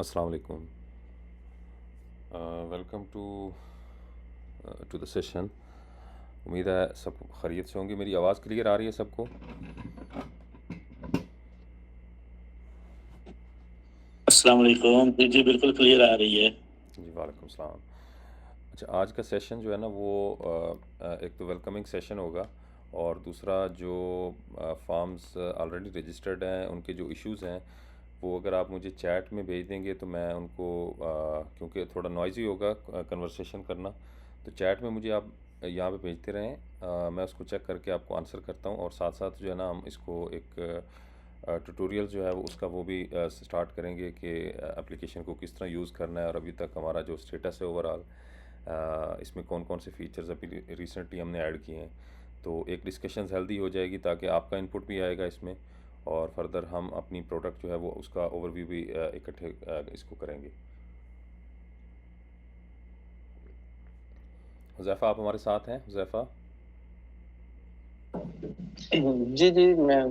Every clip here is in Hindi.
अस्सलाम वालेकुम। Welcome to the session. उम्मीद है सब खैरियत से होंगे। मेरी आवाज़ क्लियर आ रही है सबको? अस्सलाम वालेकुम। जी जी, बिल्कुल क्लियर आ रही है। जी वालेकुम सलाम। अच्छा, आज का सेशन जो है ना वो एक तो वेलकमिंग सेशन होगा, और दूसरा जो फार्म्स ऑलरेडी रजिस्टर्ड हैं उनके जो इश्यूज़ हैं वो अगर आप मुझे चैट में भेज देंगे तो मैं उनको क्योंकि थोड़ा नॉइज़ी होगा कन्वर्सेशन करना, तो चैट में मुझे आप यहाँ पे भेजते रहें। मैं उसको चेक करके आपको आंसर करता हूँ, और साथ साथ जो है ना हम इसको एक ट्यूटोरियल जो है वो उसका वो भी स्टार्ट करेंगे कि एप्लीकेशन को किस तरह यूज़ करना है, और अभी तक हमारा जो स्टेटस है ओवरऑल इसमें कौन कौन से फ़ीचर्स अभी रिसेंटली हमने ऐड किए हैं। तो एक डिस्कशंस हेल्दी हो जाएगी ताकि आपका इनपुट भी आएगा इसमें, और फर्दर हम अपनी प्रोडक्ट जो है वो उसका ओवरव्यू भी इकट्ठे इसको करेंगे। हुज़ैफ़ा, आप हमारे साथ हैं? हुज़ैफ़ा? जी जी, मैं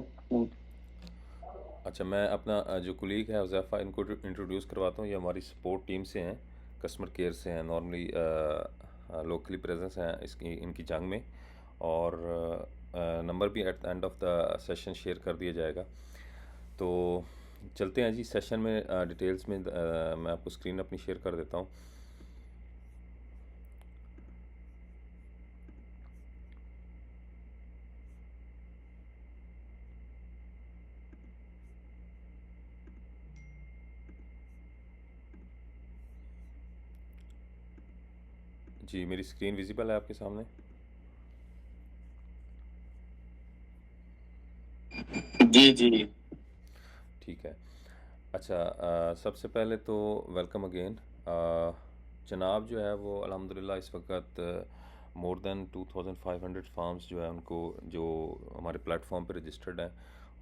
अच्छा, मैं अपना जो कुलीग है हुज़ैफ़ा, इनको इंट्रोड्यूस करवाता हूँ। ये हमारी सपोर्ट टीम से हैं, कस्टमर केयर से हैं, नॉर्मली लोकली प्रेजेंस हैं इसकी इनकी जंग में, और नंबर भी at the end of the session share कर दिया जाएगा। तो चलते हैं जी सेशन में, डिटेल्स में। मैं आपको स्क्रीन अपनी शेयर कर देता हूँ। जी, मेरी स्क्रीन विजिबल है आपके सामने? जी जी। ठीक है। अच्छा, सबसे पहले तो वेलकम अगेन। जनाब जो है वो अल्हम्दुलिल्लाह इस वक्त मोर देन 2500 फार्म्स जो है उनको जो हमारे प्लेटफॉर्म पे रजिस्टर्ड हैं,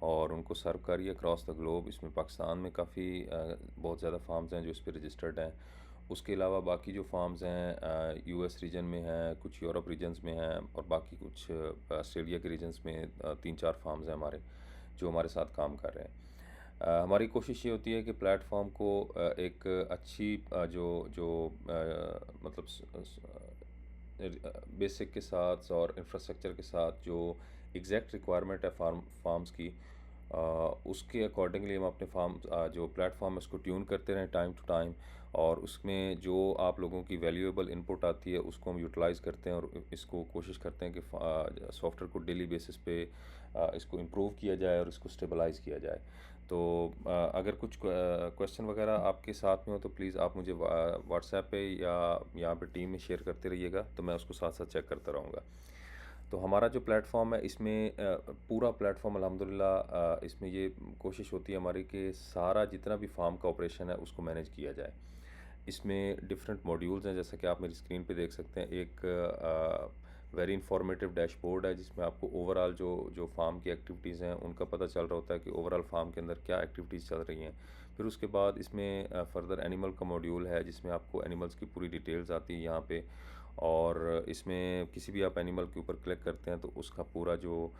और उनको सर्व कर रही है अक्रॉस द ग्लोब। इसमें पाकिस्तान में काफ़ी बहुत ज़्यादा फार्म्स हैं जो इस पर रजिस्टर्ड हैं। उसके अलावा बाकी जो फार्म्स हैं यूएस रीजन में हैं, कुछ यूरोप रीजन्स में हैं, और बाकी कुछ ऑस्ट्रेलिया के रीजन्स में 3-4 फार्म्स हैं हमारे जो हमारे साथ काम कर रहे हैं। हमारी कोशिश ये होती है कि प्लेटफॉर्म को एक अच्छी जो जो मतलब बेसिक के साथ और इंफ्रास्ट्रक्चर के साथ जो एग्जैक्ट रिक्वायरमेंट है फार्म्स की, उसके अकॉर्डिंगली हम अपने जो प्लेटफॉर्म है उसको ट्यून करते रहें टाइम टू टाइम, और उसमें जो आप लोगों की वैल्यूएबल इनपुट आती है उसको हम यूटिलाइज़ करते हैं, और इसको कोशिश करते हैं कि सॉफ्टवेयर को डेली बेसिस पे इसको इम्प्रूव किया जाए और इसको स्टेबलाइज़ किया जाए। तो अगर कुछ क्वेश्चन वगैरह आपके साथ में हो तो प्लीज़ आप मुझे व्हाट्सएप पे या यहाँ पे टीम में शेयर करते रहिएगा, तो मैं उसको साथ साथ चेक करता रहूँगा। तो हमारा जो प्लेटफॉर्म है इसमें पूरा प्लेटफॉर्म अल्हम्दुलिल्लाह इसमें ये कोशिश होती है हमारी कि सारा जितना भी फार्म का ऑपरेशन है उसको मैनेज किया जाए। इसमें डिफरेंट मॉड्यूल्स हैं, जैसा कि आप मेरी स्क्रीन पे देख सकते हैं। एक वेरी इंफॉर्मेटिव डैशबोर्ड है जिसमें आपको ओवरऑल जो जो फार्म की एक्टिविटीज़ हैं उनका पता चल रहा होता है कि ओवरऑल फार्म के अंदर क्या एक्टिविटीज़ चल रही हैं। फिर उसके बाद इसमें फर्दर एनिमल का मॉड्यूल है जिसमें आपको एनिमल्स की पूरी डिटेल्स आती है यहाँ पे, और इसमें किसी भी आप एनिमल के ऊपर क्लिक करते हैं तो उसका पूरा जो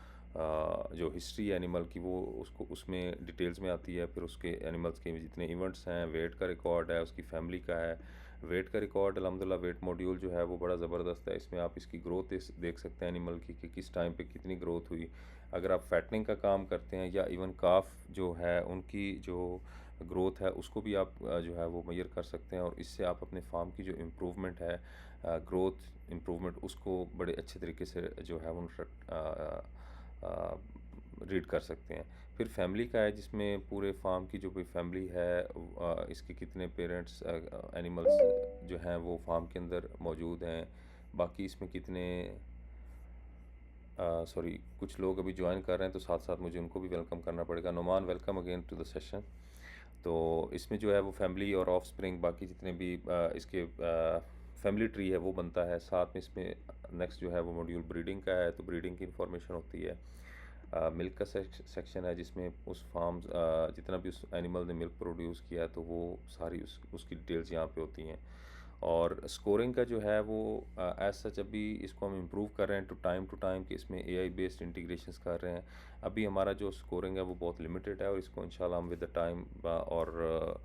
हिस्ट्री है एनिमल की वो उसको उसमें डिटेल्स में आती है। फिर उसके एनिमल्स के जितने इवेंट्स हैं, वेट का रिकॉर्ड है, उसकी फैमिली का है। वेट का रिकॉर्ड अल्हम्दुलिल्लाह वेट मॉड्यूल जो है वो बड़ा ज़बरदस्त है। इसमें आप इसकी ग्रोथ देख सकते हैं एनिमल की कि किस टाइम पे कितनी ग्रोथ हुई। अगर आप फैटनिंग का काम करते हैं या इवन काफ जो है उनकी जो ग्रोथ है उसको भी आप जो है वो मेजर कर सकते हैं, और इससे आप अपने फार्म की जो इम्प्रूवमेंट है, ग्रोथ इम्प्रूवमेंट, उसको बड़े अच्छे तरीके से जो है वो रीड कर सकते हैं। फिर फैमिली का है जिसमें पूरे फार्म की जो भी फैमिली है, इसके कितने पेरेंट्स एनिमल्स जो हैं वो फार्म के अंदर मौजूद हैं, बाकी इसमें कितने सॉरी कुछ लोग अभी ज्वाइन कर रहे हैं तो साथ साथ मुझे उनको भी वेलकम करना पड़ेगा। Numan, welcome again to the session. तो इसमें जो है वो फैमिली और ऑफ स्प्रिंग बाकी जितने भी इसके फैमिली ट्री है वो बनता है। साथ में इसमें नेक्स्ट जो है वो मॉड्यूल ब्रीडिंग का है, तो ब्रीडिंग की इंफॉर्मेशन होती है। मिल्क का सेक्शन है जिसमें उस फार्म्स जितना भी उस एनिमल ने मिल्क प्रोड्यूस किया है तो वो सारी उसकी डिटेल्स यहाँ पे होती हैं। और स्कोरिंग का जो है वो एज सच अभी इसको हम इम्प्रूव कर रहे हैं टू टाइम कि इसमें एआई बेस्ड इंटीग्रेशंस कर रहे हैं। अभी हमारा जो स्कोरिंग है वो बहुत लिमिटेड है, और इसको इंशाल्लाह हम विद द टाइम और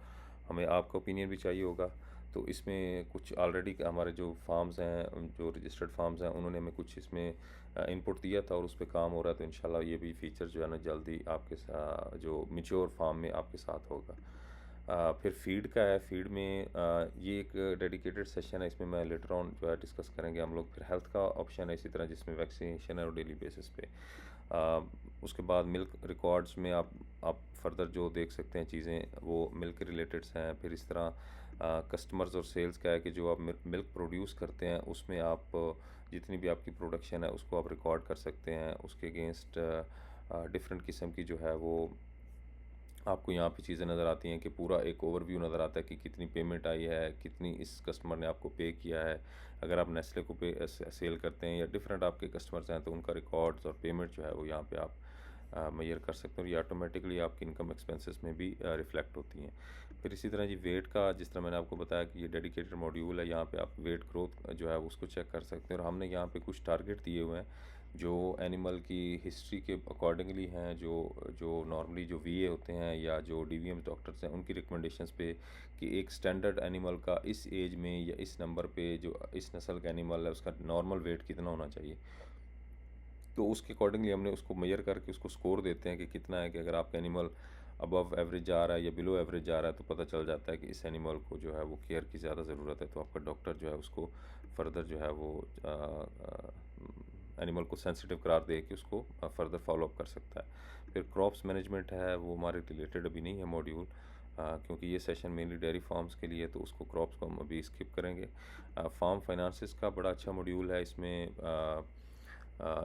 हमें आपका ओपिनियन भी चाहिए होगा। तो इसमें कुछ ऑलरेडी हमारे जो फार्म्स हैं, जो रजिस्टर्ड फार्म्स हैं, उन्होंने हमें कुछ इसमें इनपुट दिया था और उस पे काम हो रहा है। तो इंशाल्लाह ये भी फ़ीचर जो है ना जल्दी आपके जो मैच्योर फार्म में आपके साथ होगा। फिर फ़ीड का है। फ़ीड में ये एक डेडिकेटेड सेशन है, इसमें मैं लेटर ऑन जो है डिस्कस करेंगे हम लोग। फिर हेल्थ का ऑप्शन है इसी तरह, जिसमें वैक्सीनेशन है और डेली बेसिस पे। उसके बाद मिल्क रिकॉर्ड्स में आप फर्दर जो देख सकते हैं चीज़ें, वो मिल्क रिलेटेड्स हैं। फिर इस तरह कस्टमर्स और सेल्स का है कि जो आप मिल्क प्रोड्यूस करते हैं उसमें आप जितनी भी आपकी प्रोडक्शन है उसको आप रिकॉर्ड कर सकते हैं। उसके अगेंस्ट डिफरेंट किस्म की जो है वो आपको यहाँ पे चीज़ें नज़र आती हैं कि पूरा एक ओवरव्यू नज़र आता है कि कितनी पेमेंट आई है, कितनी इस कस्टमर ने आपको पे किया है। अगर आप नेस्ले को सेल करते हैं या डिफरेंट आपके कस्टमर्स हैं, तो उनका रिकॉर्ड्स और पेमेंट जो है वो यहाँ पे आप मेजर कर सकते हैं, और ये ऑटोमेटिकली आपकी इनकम एक्सपेंसेस में भी रिफ्लेक्ट होती हैं। फिर इसी तरह जी वेट का, जिस तरह मैंने आपको बताया कि ये डेडिकेटेड मॉड्यूल है, यहाँ पे आप वेट ग्रोथ जो है उसको चेक कर सकते हैं। और हमने यहाँ पे कुछ टारगेट दिए हुए हैं जो एनिमल की हिस्ट्री के अकॉर्डिंगली हैं, जो जो नॉर्मली जो वीए होते हैं या जो डीवीएम डॉक्टर्स हैं उनकी रिकमेंडेशंस पे, कि एक स्टैंडर्ड एनिमल का इस एज में या इस नंबर पे, जो इस नस्ल का एनिमल है, उसका नॉर्मल वेट कितना होना चाहिए। तो उसके अकॉर्डिंगली हमने उसको मेजर करके उसको स्कोर देते हैं कि कितना है, कि अगर आपका एनिमल अबव एवरेज जा रहा है या बिलो एवरेज जा रहा है, तो पता चल जाता है कि इस एनिमल को जो है वो केयर की ज़्यादा ज़रूरत है। तो आपका डॉक्टर जो है उसको फर्दर जो है वो एनिमल को सेंसिटिव करार दे के उसको फर्दर फॉलोअप कर सकता है। फिर क्रॉप्स मैनेजमेंट है, वो हमारे रिलेटेड अभी नहीं है मॉड्यूल, क्योंकि ये सेशन मेनली डेयरी फार्म्स के लिए है, तो उसको क्रॉप्स को हम अभी स्किप करेंगे। फार्म फाइनेंसिस का बड़ा अच्छा मॉड्यूल है। इसमें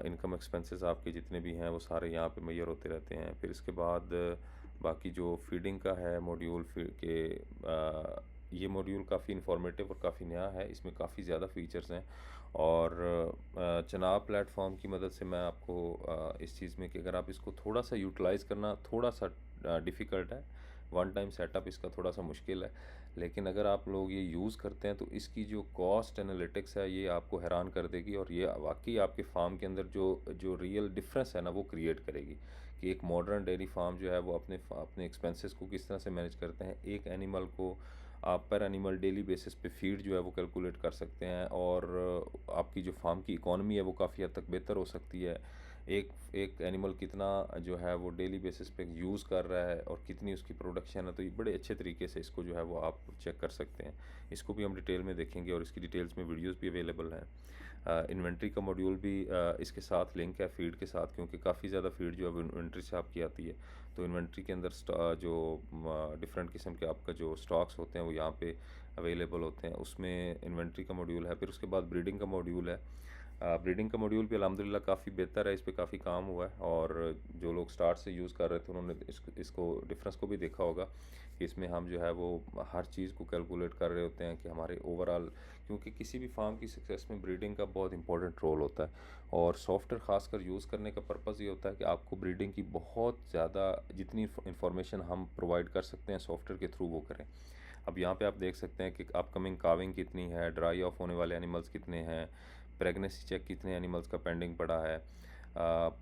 इनकम एक्सपेंसेस आपके जितने भी हैं वो सारे यहाँ पे मेजर होते रहते हैं। फिर इसके बाद बाकी जो फीडिंग का है मॉड्यूल, फिर के ये मॉड्यूल काफ़ी इन्फॉर्मेटिव और काफ़ी नया है, इसमें काफ़ी ज़्यादा फीचर्स हैं। और चनाब प्लेटफॉर्म की मदद से मैं आपको इस चीज़ में, कि अगर आप इसको थोड़ा सा यूटिलाइज़ करना थोड़ा सा डिफ़िकल्ट है, वन टाइम सेटअप इसका थोड़ा सा मुश्किल है, लेकिन अगर आप लोग ये यूज़ करते हैं तो इसकी जो कॉस्ट एनालिटिक्स है ये आपको हैरान कर देगी, और ये वाकई आपके फार्म के अंदर जो जो रियल डिफरेंस है ना वो क्रिएट करेगी, कि एक मॉडर्न डेयरी फार्म जो है वो अपने अपने एक्सपेंसेस को किस तरह से मैनेज करते हैं। एक एनिमल को आप पर एनिमल डेली बेसिस पे फीड जो है वो कैलकुलेट कर सकते हैं, और आपकी जो फार्म की इकॉनमी है वो काफ़ी हद तक बेहतर हो सकती है। एक एक एनिमल कितना जो है वो डेली बेसिस पे यूज़ कर रहा है और कितनी उसकी प्रोडक्शन है, तो ये बड़े अच्छे तरीके से इसको जो है वो आप चेक कर सकते हैं। इसको भी हम डिटेल में देखेंगे, और इसकी डिटेल्स में वीडियोस भी अवेलेबल हैं। इन्वेंट्री का मॉड्यूल भी इसके साथ लिंक है फीड के साथ, क्योंकि काफ़ी ज़्यादा फीड जो है वो इन्वेंट्री से आपकी आती है। तो इन्वेंट्री के अंदर जो डिफरेंट किस्म के आपका जो स्टॉक्स होते हैं वो यहाँ पे अवेलेबल होते हैं, उसमें इन्वेंट्री का मॉड्यूल है। फिर उसके बाद ब्रीडिंग का मॉड्यूल है। ब्रीडिंग का मॉड्यूल भी अल्हम्दुलिल्लाह काफ़ी बेहतर है, इस पे काफ़ी काम हुआ है, और जो लोग स्टार्ट से यूज़ कर रहे थे उन्होंने इसको डिफरेंस को भी देखा होगा, कि इसमें हम जो है वो हर चीज़ को कैलकुलेट कर रहे होते हैं कि हमारे ओवरऑल, क्योंकि किसी भी फार्म की सक्सेस में ब्रीडिंग का बहुत इंपॉर्टेंट रोल होता है। और सॉफ्टवेयर ख़ासकर यूज़ करने का पर्पज़ ये होता है कि आपको ब्रीडिंग की बहुत ज़्यादा जितनी इंफॉर्मेशन हम प्रोवाइड कर सकते हैं सॉफ्टवेयर के थ्रू वो करें। अब यहाँ पे आप देख सकते हैं कि अपकमिंग काविंग कितनी है, ड्राई ऑफ होने वाले एनिमल्स कितने हैं, प्रेगनेंसी चेक कितने एनिमल्स का पेंडिंग पड़ा है,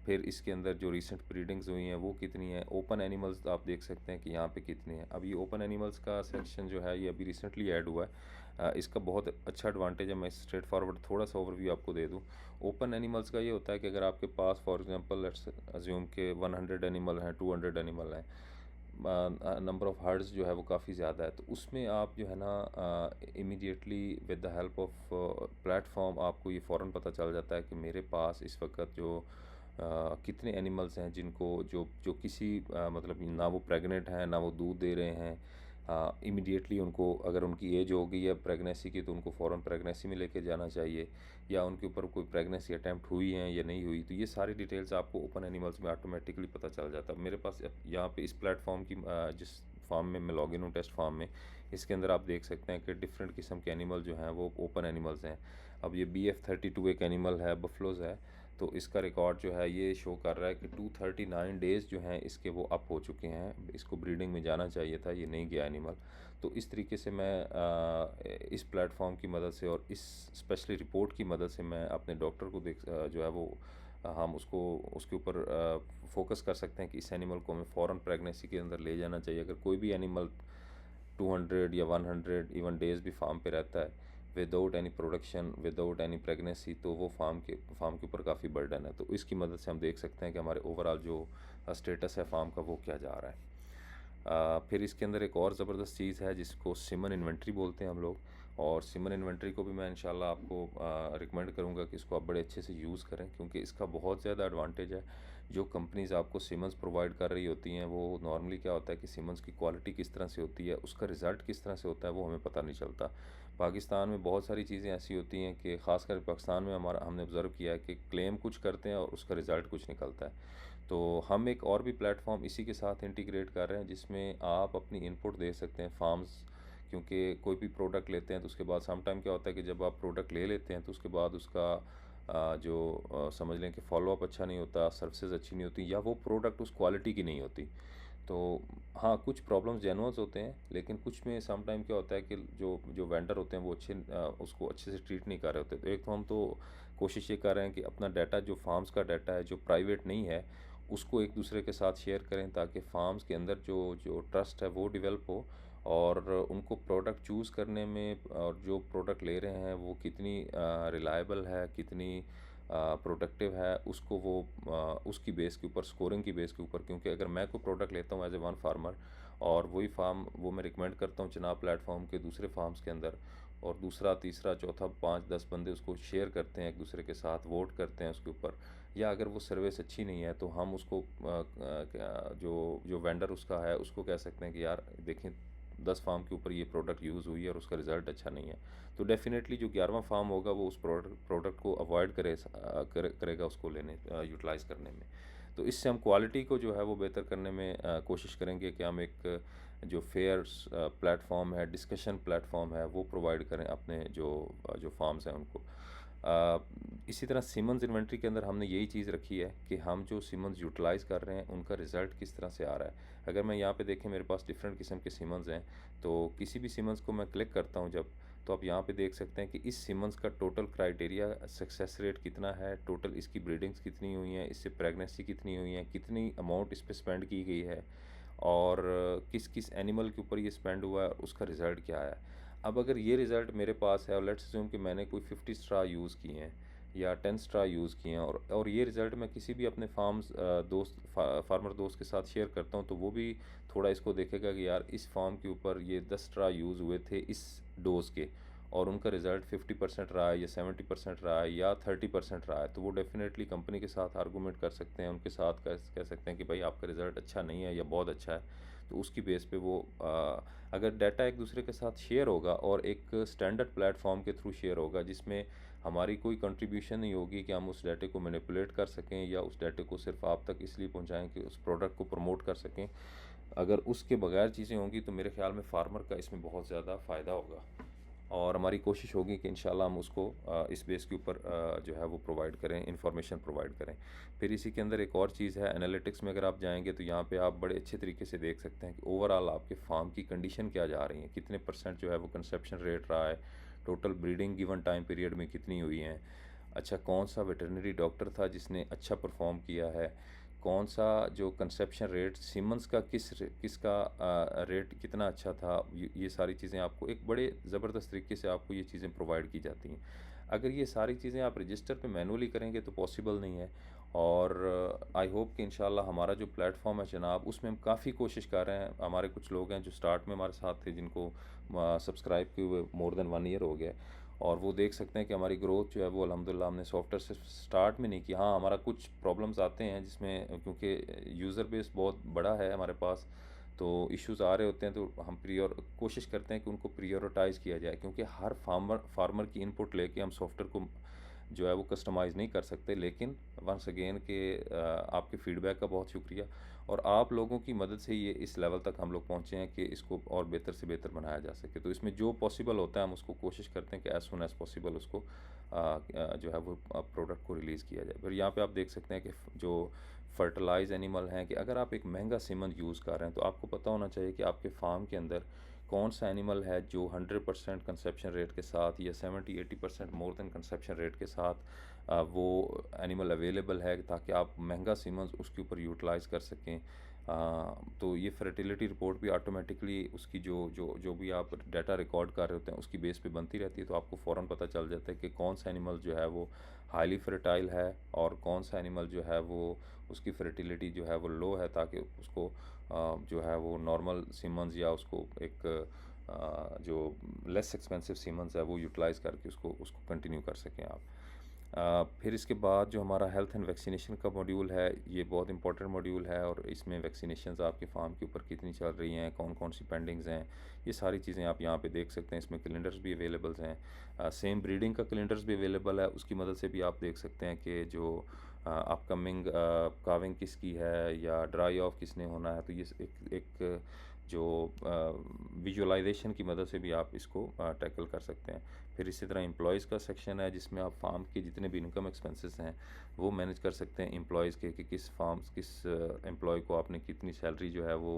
फिर इसके अंदर जो रिसेंट ब्रीडिंग्स हुई हैं वो कितनी है, ओपन एनिमल्स आप देख सकते हैं कि यहाँ पे कितने हैं। अब ये ओपन एनिमल्स का सेक्शन जो है ये अभी रिसेंटली ऐड हुआ है। इसका बहुत अच्छा एडवांटेज है, मैं स्ट्रेट फॉरवर्ड थोड़ा सा ओवरव्यू आपको दे दूँ। ओपन एनिमल्स का ये होता है कि अगर आपके पास फॉर एग्जांपल लेट्स अज्यूम के 100 एनिमल हैं, 200 एनिमल हैं, नंबर ऑफ़ हर्ड्स जो है वो काफ़ी ज़्यादा है, तो उसमें आप जो है ना immediately with the help of platform आपको ये फ़ौरन पता चल जाता है कि मेरे पास इस वक्त जो कितने एनिमल्स हैं जिनको जो जो किसी मतलब ना वो प्रेग्नेंट हैं ना वो दूध दे रहे हैं। इमीडिएटली उनको, अगर उनकी एज हो गई है प्रेगनेंसी की, तो उनको फ़ौरन प्रेगनेंसी में लेके जाना चाहिए, या उनके ऊपर कोई प्रेगनेंसी अटैम्प्ट हुई है या नहीं हुई। तो ये सारी डिटेल्स आपको ओपन एनिमल्स में ऑटोमेटिकली पता चल जाता है। मेरे पास यहाँ पे इस प्लेटफॉर्म की जिस फार्म में मैं लॉगिन हूँ, टेस्ट फार्म में, इसके अंदर आप देख सकते हैं कि डिफरेंट किस्म के एनिमल जो हैं वो ओपन एनिमल्स हैं। अब ये BF32 एक एनिमल है, बफलोज़ है, तो इसका रिकॉर्ड जो है ये शो कर रहा है कि 239 डेज़ जो हैं इसके वो अप हो चुके हैं, इसको ब्रीडिंग में जाना चाहिए था, ये नहीं गया एनिमल। तो इस तरीके से मैं इस प्लेटफॉर्म की मदद से और इस स्पेशली रिपोर्ट की मदद से मैं अपने डॉक्टर को जो है वो हम उसको उसके ऊपर फोकस कर सकते हैं कि इस एनिमल को हमें फ़ौरन प्रेगनेंसी के अंदर ले जाना चाहिए। अगर कोई भी एनिमल 200 या 100 इवन डेज़ भी फार्म पे रहता है without any production, without any pregnancy, तो वो फार्म के ऊपर काफ़ी बर्डन है। तो इसकी मदद से हम देख सकते हैं कि हमारे ओवरऑल जो स्टेटस है फार्म का वो क्या जा रहा है। फिर इसके अंदर एक और ज़बरदस्त चीज़ है जिसको सिमन इन्वेंट्री बोलते हैं हम लोग, और सिमन इन्वेंट्री को भी मैं इंशाल्लाह आपको रिकमेंड करूँगा कि इसको आप बड़े अच्छे से यूज़ करें, क्योंकि इसका बहुत ज़्यादा एडवांटेज है। जो कंपनीज़ आपको सिमन्स प्रोवाइड कर रही होती हैं, वो नॉर्मली क्या होता है कि सिमन्स की क्वालिटी किस तरह से होती है, उसका रिज़ल्ट किस तरह से होता है, वो हमें पता नहीं चलता। पाकिस्तान में बहुत सारी चीज़ें ऐसी होती हैं कि ख़ासकर पाकिस्तान में हमारा हमने ऑब्ज़र्व किया है कि क्लेम कुछ करते हैं और उसका रिज़ल्ट कुछ निकलता है। तो हम एक और भी प्लेटफॉर्म इसी के साथ इंटीग्रेट कर रहे हैं जिसमें आप अपनी इनपुट दे सकते हैं फार्म्स, क्योंकि कोई भी प्रोडक्ट लेते हैं तो उसके बाद सम टाइम क्या होता है कि जब आप प्रोडक्ट ले लेते हैं तो उसके बाद उसका समझ लें कि फॉलोअप अच्छा नहीं होता, सर्विसेज अच्छी नहीं होती, या वो प्रोडक्ट उस क्वालिटी की नहीं होती। तो हाँ, कुछ प्रॉब्लम्स जेन्युइन्स होते हैं, लेकिन कुछ में सम टाइम क्या होता है कि जो जो वेंडर होते हैं वो उसको अच्छे से ट्रीट नहीं कर रहे होते। तो एक तो हम तो कोशिश ये कर रहे हैं कि अपना डाटा, जो फार्म्स का डाटा है जो प्राइवेट नहीं है, उसको एक दूसरे के साथ शेयर करें, ताकि फार्म्स के अंदर जो जो ट्रस्ट है वो डेवलप हो, और उनको प्रोडक्ट चूज़ करने में और जो प्रोडक्ट ले रहे हैं वो कितनी रिलायबल है, कितनी प्रोडक्टिव है, उसको वो उसकी बेस के ऊपर, स्कोरिंग की बेस के ऊपर। क्योंकि अगर मैं कोई प्रोडक्ट लेता हूँ एज ए वन फार्मर, और वही फार्म वो मैं रिकमेंड करता हूँ जनाब प्लेटफॉर्म के दूसरे फार्म्स के अंदर, और दूसरा तीसरा चौथा 5-10 बंदे उसको शेयर करते हैं एक दूसरे के साथ, वोट करते हैं उसके ऊपर, या अगर वो सर्विस अच्छी नहीं है तो हम उसको जो जो वेंडर उसका है उसको कह सकते हैं कि यार देखें, 10 फार्म के ऊपर ये प्रोडक्ट यूज़ हुई है और उसका रिज़ल्ट अच्छा नहीं है, तो डेफ़िनेटली जो 11वां फार्म होगा वो उस प्रोडक्ट को अवॉइड करेगा उसको लेने यूटिलाइज़ करने में। तो इससे हम क्वालिटी को जो है वो बेहतर करने में कोशिश करेंगे कि हम एक जो फेयर प्लेटफॉर्म है, डिस्कशन प्लेटफॉर्म है, वो प्रोवाइड करें अपने जो फार्म्स हैं उनको। अ, इसी तरह सिमन्स इन्वेंट्री के अंदर हमने यही चीज़ रखी है कि हम जो सिमन्स यूटिलाइज़ कर रहे हैं उनका रिज़ल्ट किस तरह से आ रहा है। अगर मैं यहाँ पे देखें, मेरे पास डिफरेंट किस्म के सिमन्स हैं, तो किसी भी सिमन्स को मैं क्लिक करता हूँ जब, तो आप यहाँ पे देख सकते हैं कि इस सिमन्स का टोटल क्राइटेरिया सक्सेस रेट कितना है, टोटल इसकी ब्रीडिंग्स कितनी हुई हैं, इससे प्रेगनेंसी कितनी हुई हैं, कितनी अमाउंट इस पे स्पेंड की गई है, और किस किस एनिमल के ऊपर ये स्पेंड हुआ है, उसका रिज़ल्ट क्या है। अब अगर ये रिज़ल्ट मेरे पास है, और लेट्स अज्यूम कि मैंने कोई 50 स्ट्रा यूज़ किए हैं या 10 स्ट्रा यूज़ किए हैं, और ये रिज़ल्ट मैं किसी भी अपने फार्मर दोस्त के साथ शेयर करता हूँ, तो वो भी थोड़ा इसको देखेगा कि यार इस फार्म के ऊपर ये 10 स्ट्रा यूज़ हुए थे इस डोज़ के, और उनका रिज़ल्ट 50% रहा है, या 70% रहा है, या 30% रहा है, तो वो डेफ़िनेटली कंपनी के साथ आर्गूमेंट कर सकते हैं, उनके साथ कह सकते हैं कि भाई आपका रिज़ल्ट अच्छा नहीं है या बहुत अच्छा है। तो उसकी बेस पे वो अगर डाटा एक दूसरे के साथ शेयर होगा, और एक स्टैंडर्ड प्लेटफॉर्म के थ्रू शेयर होगा, जिसमें हमारी कोई कंट्रीब्यूशन नहीं होगी कि हम उस डाटे को मैनिपुलेट कर सकें, या उस डाटे को सिर्फ आप तक इसलिए पहुंचाएं कि उस प्रोडक्ट को प्रमोट कर सकें। अगर उसके बगैर चीज़ें होंगी तो मेरे ख्याल में फार्मर का इसमें बहुत ज़्यादा फ़ायदा होगा, और हमारी कोशिश होगी कि इंशाल्लाह हम उसको इस बेस के ऊपर जो है वो प्रोवाइड करें, इंफॉर्मेशन प्रोवाइड करें। फिर इसी के अंदर एक और चीज़ है, एनालिटिक्स में अगर आप जाएंगे तो यहाँ पे आप बड़े अच्छे तरीके से देख सकते हैं कि ओवरऑल आपके फार्म की कंडीशन क्या जा रही है, कितने परसेंट जो है वो कंसेप्शन रेट रहा है, total breeding given time period में कितनी हुई हैं, अच्छा कौन सा वेटरनरी डॉक्टर था जिसने अच्छा परफॉर्म किया है, कौन सा जो कंसेप्शन रेट सीमंस का किसका रेट कितना अच्छा था, ये सारी चीज़ें आपको एक बड़े ज़बरदस्त तरीके से आपको ये चीज़ें प्रोवाइड की जाती हैं। अगर ये सारी चीज़ें आप रजिस्टर पे मैनुअली करेंगे तो पॉसिबल नहीं है, और आई होप कि इंशाल्लाह हमारा जो प्लेटफॉर्म है जनाब, उसमें हम काफ़ी कोशिश कर रहे हैं। हमारे कुछ लोग हैं जो स्टार्ट में हमारे साथ थे, जिनको सब्सक्राइब किए हुए मोर देन 1 ईयर हो गया, और वो देख सकते हैं कि हमारी ग्रोथ जो है वो अल्हम्दुलिल्लाह हमने सॉफ्टवेयर से स्टार्ट में नहीं की। हाँ, हमारा कुछ प्रॉब्लम्स आते हैं जिसमें, क्योंकि यूज़र बेस बहुत बड़ा है हमारे पास, तो इश्यूज़ आ रहे होते हैं, तो हम प्रियोर कोशिश करते हैं कि उनको प्रियोरिटाइज़ किया जाए, क्योंकि हर फार्मर की इनपुट लेके हम सॉफ्टवेयर को जो है वो कस्टमाइज़ नहीं कर सकते। लेकिन वंस अगेन के आपके फ़ीडबैक का बहुत शुक्रिया, और आप लोगों की मदद से ये इस लेवल तक हम लोग पहुँचे हैं कि इसको और बेहतर से बेहतर बनाया जा सके। तो इसमें जो पॉसिबल होता है हम उसको कोशिश करते हैं कि एज़ सून एज़ पॉसिबल उसको जो है वो प्रोडक्ट को रिलीज़ किया जाए। फिर यहाँ पे आप देख सकते हैं कि जो फर्टिलाइज़ एनिमल हैं, कि अगर आप एक महंगा सीमन यूज़ कर रहे हैं तो आपको पता होना चाहिए कि आपके फार्म के अंदर कौन सा एनिमल है जो 100% कंसेप्शन रेट के साथ, या 70-80% मोर देन कंसेप्शन रेट के साथ वो एनिमल अवेलेबल है, ताकि आप महंगा सीमंस उसके ऊपर यूटिलाइज़ कर सकें। तो ये फर्टिलिटी रिपोर्ट भी ऑटोमेटिकली उसकी जो जो जो भी आप डाटा रिकॉर्ड कर रहे होते हैं उसकी बेस पे बनती रहती है, तो आपको फ़ौरन पता चल जाता है कि कौन सा एनिमल जो है वो हाईली फर्टाइल है और कौन सा एनिमल जो है वो उसकी फर्टिलिटी जो है वो लो है, ताकि उसको जो है वो नॉर्मल सीमंस या उसको एक जो लेस एक्सपेंसिव सीमंस है वो यूटिलाइज़ करके उसको उसको कंटिन्यू कर सकें आप। फिर इसके बाद जो हमारा हेल्थ एंड वैक्सीनेशन का मॉड्यूल है, ये बहुत इंपॉर्टेंट मॉड्यूल है, और इसमें वैक्सीनेशंस आपके फार्म के ऊपर कितनी चल रही हैं, कौन कौन सी पेंडिंग्स हैं, ये सारी चीज़ें आप यहाँ पे देख सकते हैं। इसमें कैलेंडर्स भी अवेलेबल हैं, सेम ब्रीडिंग का कैलेंडर्स भी अवेलेबल है, उसकी मदद से भी आप देख सकते हैं कि जो अपकमिंग काविंग किसकी है या ड्राई ऑफ किसने होना है। तो ये एक जो विजुअलाइजेशन की मदद से भी आप इसको टैकल कर सकते हैं। फिर इसी तरह एम्प्लॉयज़ का सेक्शन है, जिसमें आप फार्म के जितने भी इनकम एक्सपेंसेस हैं वो मैनेज कर सकते हैं एम्प्लॉयज़ के, कि किस फार्म किस एम्प्लॉय को आपने कितनी सैलरी जो है वो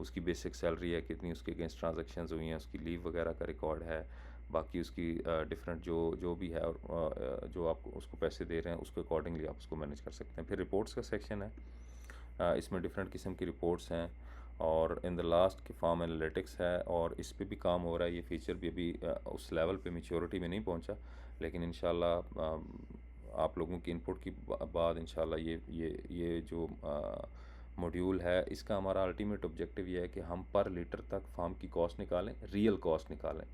उसकी बेसिक सैलरी है, कितनी उसके अगेंस्ट ट्रांजैक्शंस हुई हैं, उसकी लीव वगैरह का रिकॉर्ड है, बाकी उसकी डिफरेंट जो जो भी है, और जो आप उसको पैसे दे रहे हैं उसके अकॉर्डिंगली आप उसको मैनेज कर सकते हैं। फिर रिपोर्ट्स का सेक्शन है, इसमें डिफरेंट किस्म की रिपोर्ट्स हैं, और इन द लास्ट की फार्म एनालिटिक्स है, और इस पे भी काम हो रहा है। ये फीचर भी अभी उस लेवल पे मैच्योरिटी में नहीं पहुंचा, लेकिन इंशाल्लाह आप लोगों की इनपुट की बाद इंशाल्लाह ये जो मॉड्यूल है, इसका हमारा अल्टीमेट ऑब्जेक्टिव ये है कि हम पर लीटर तक फार्म की कॉस्ट निकालें, रियल कॉस्ट निकालें,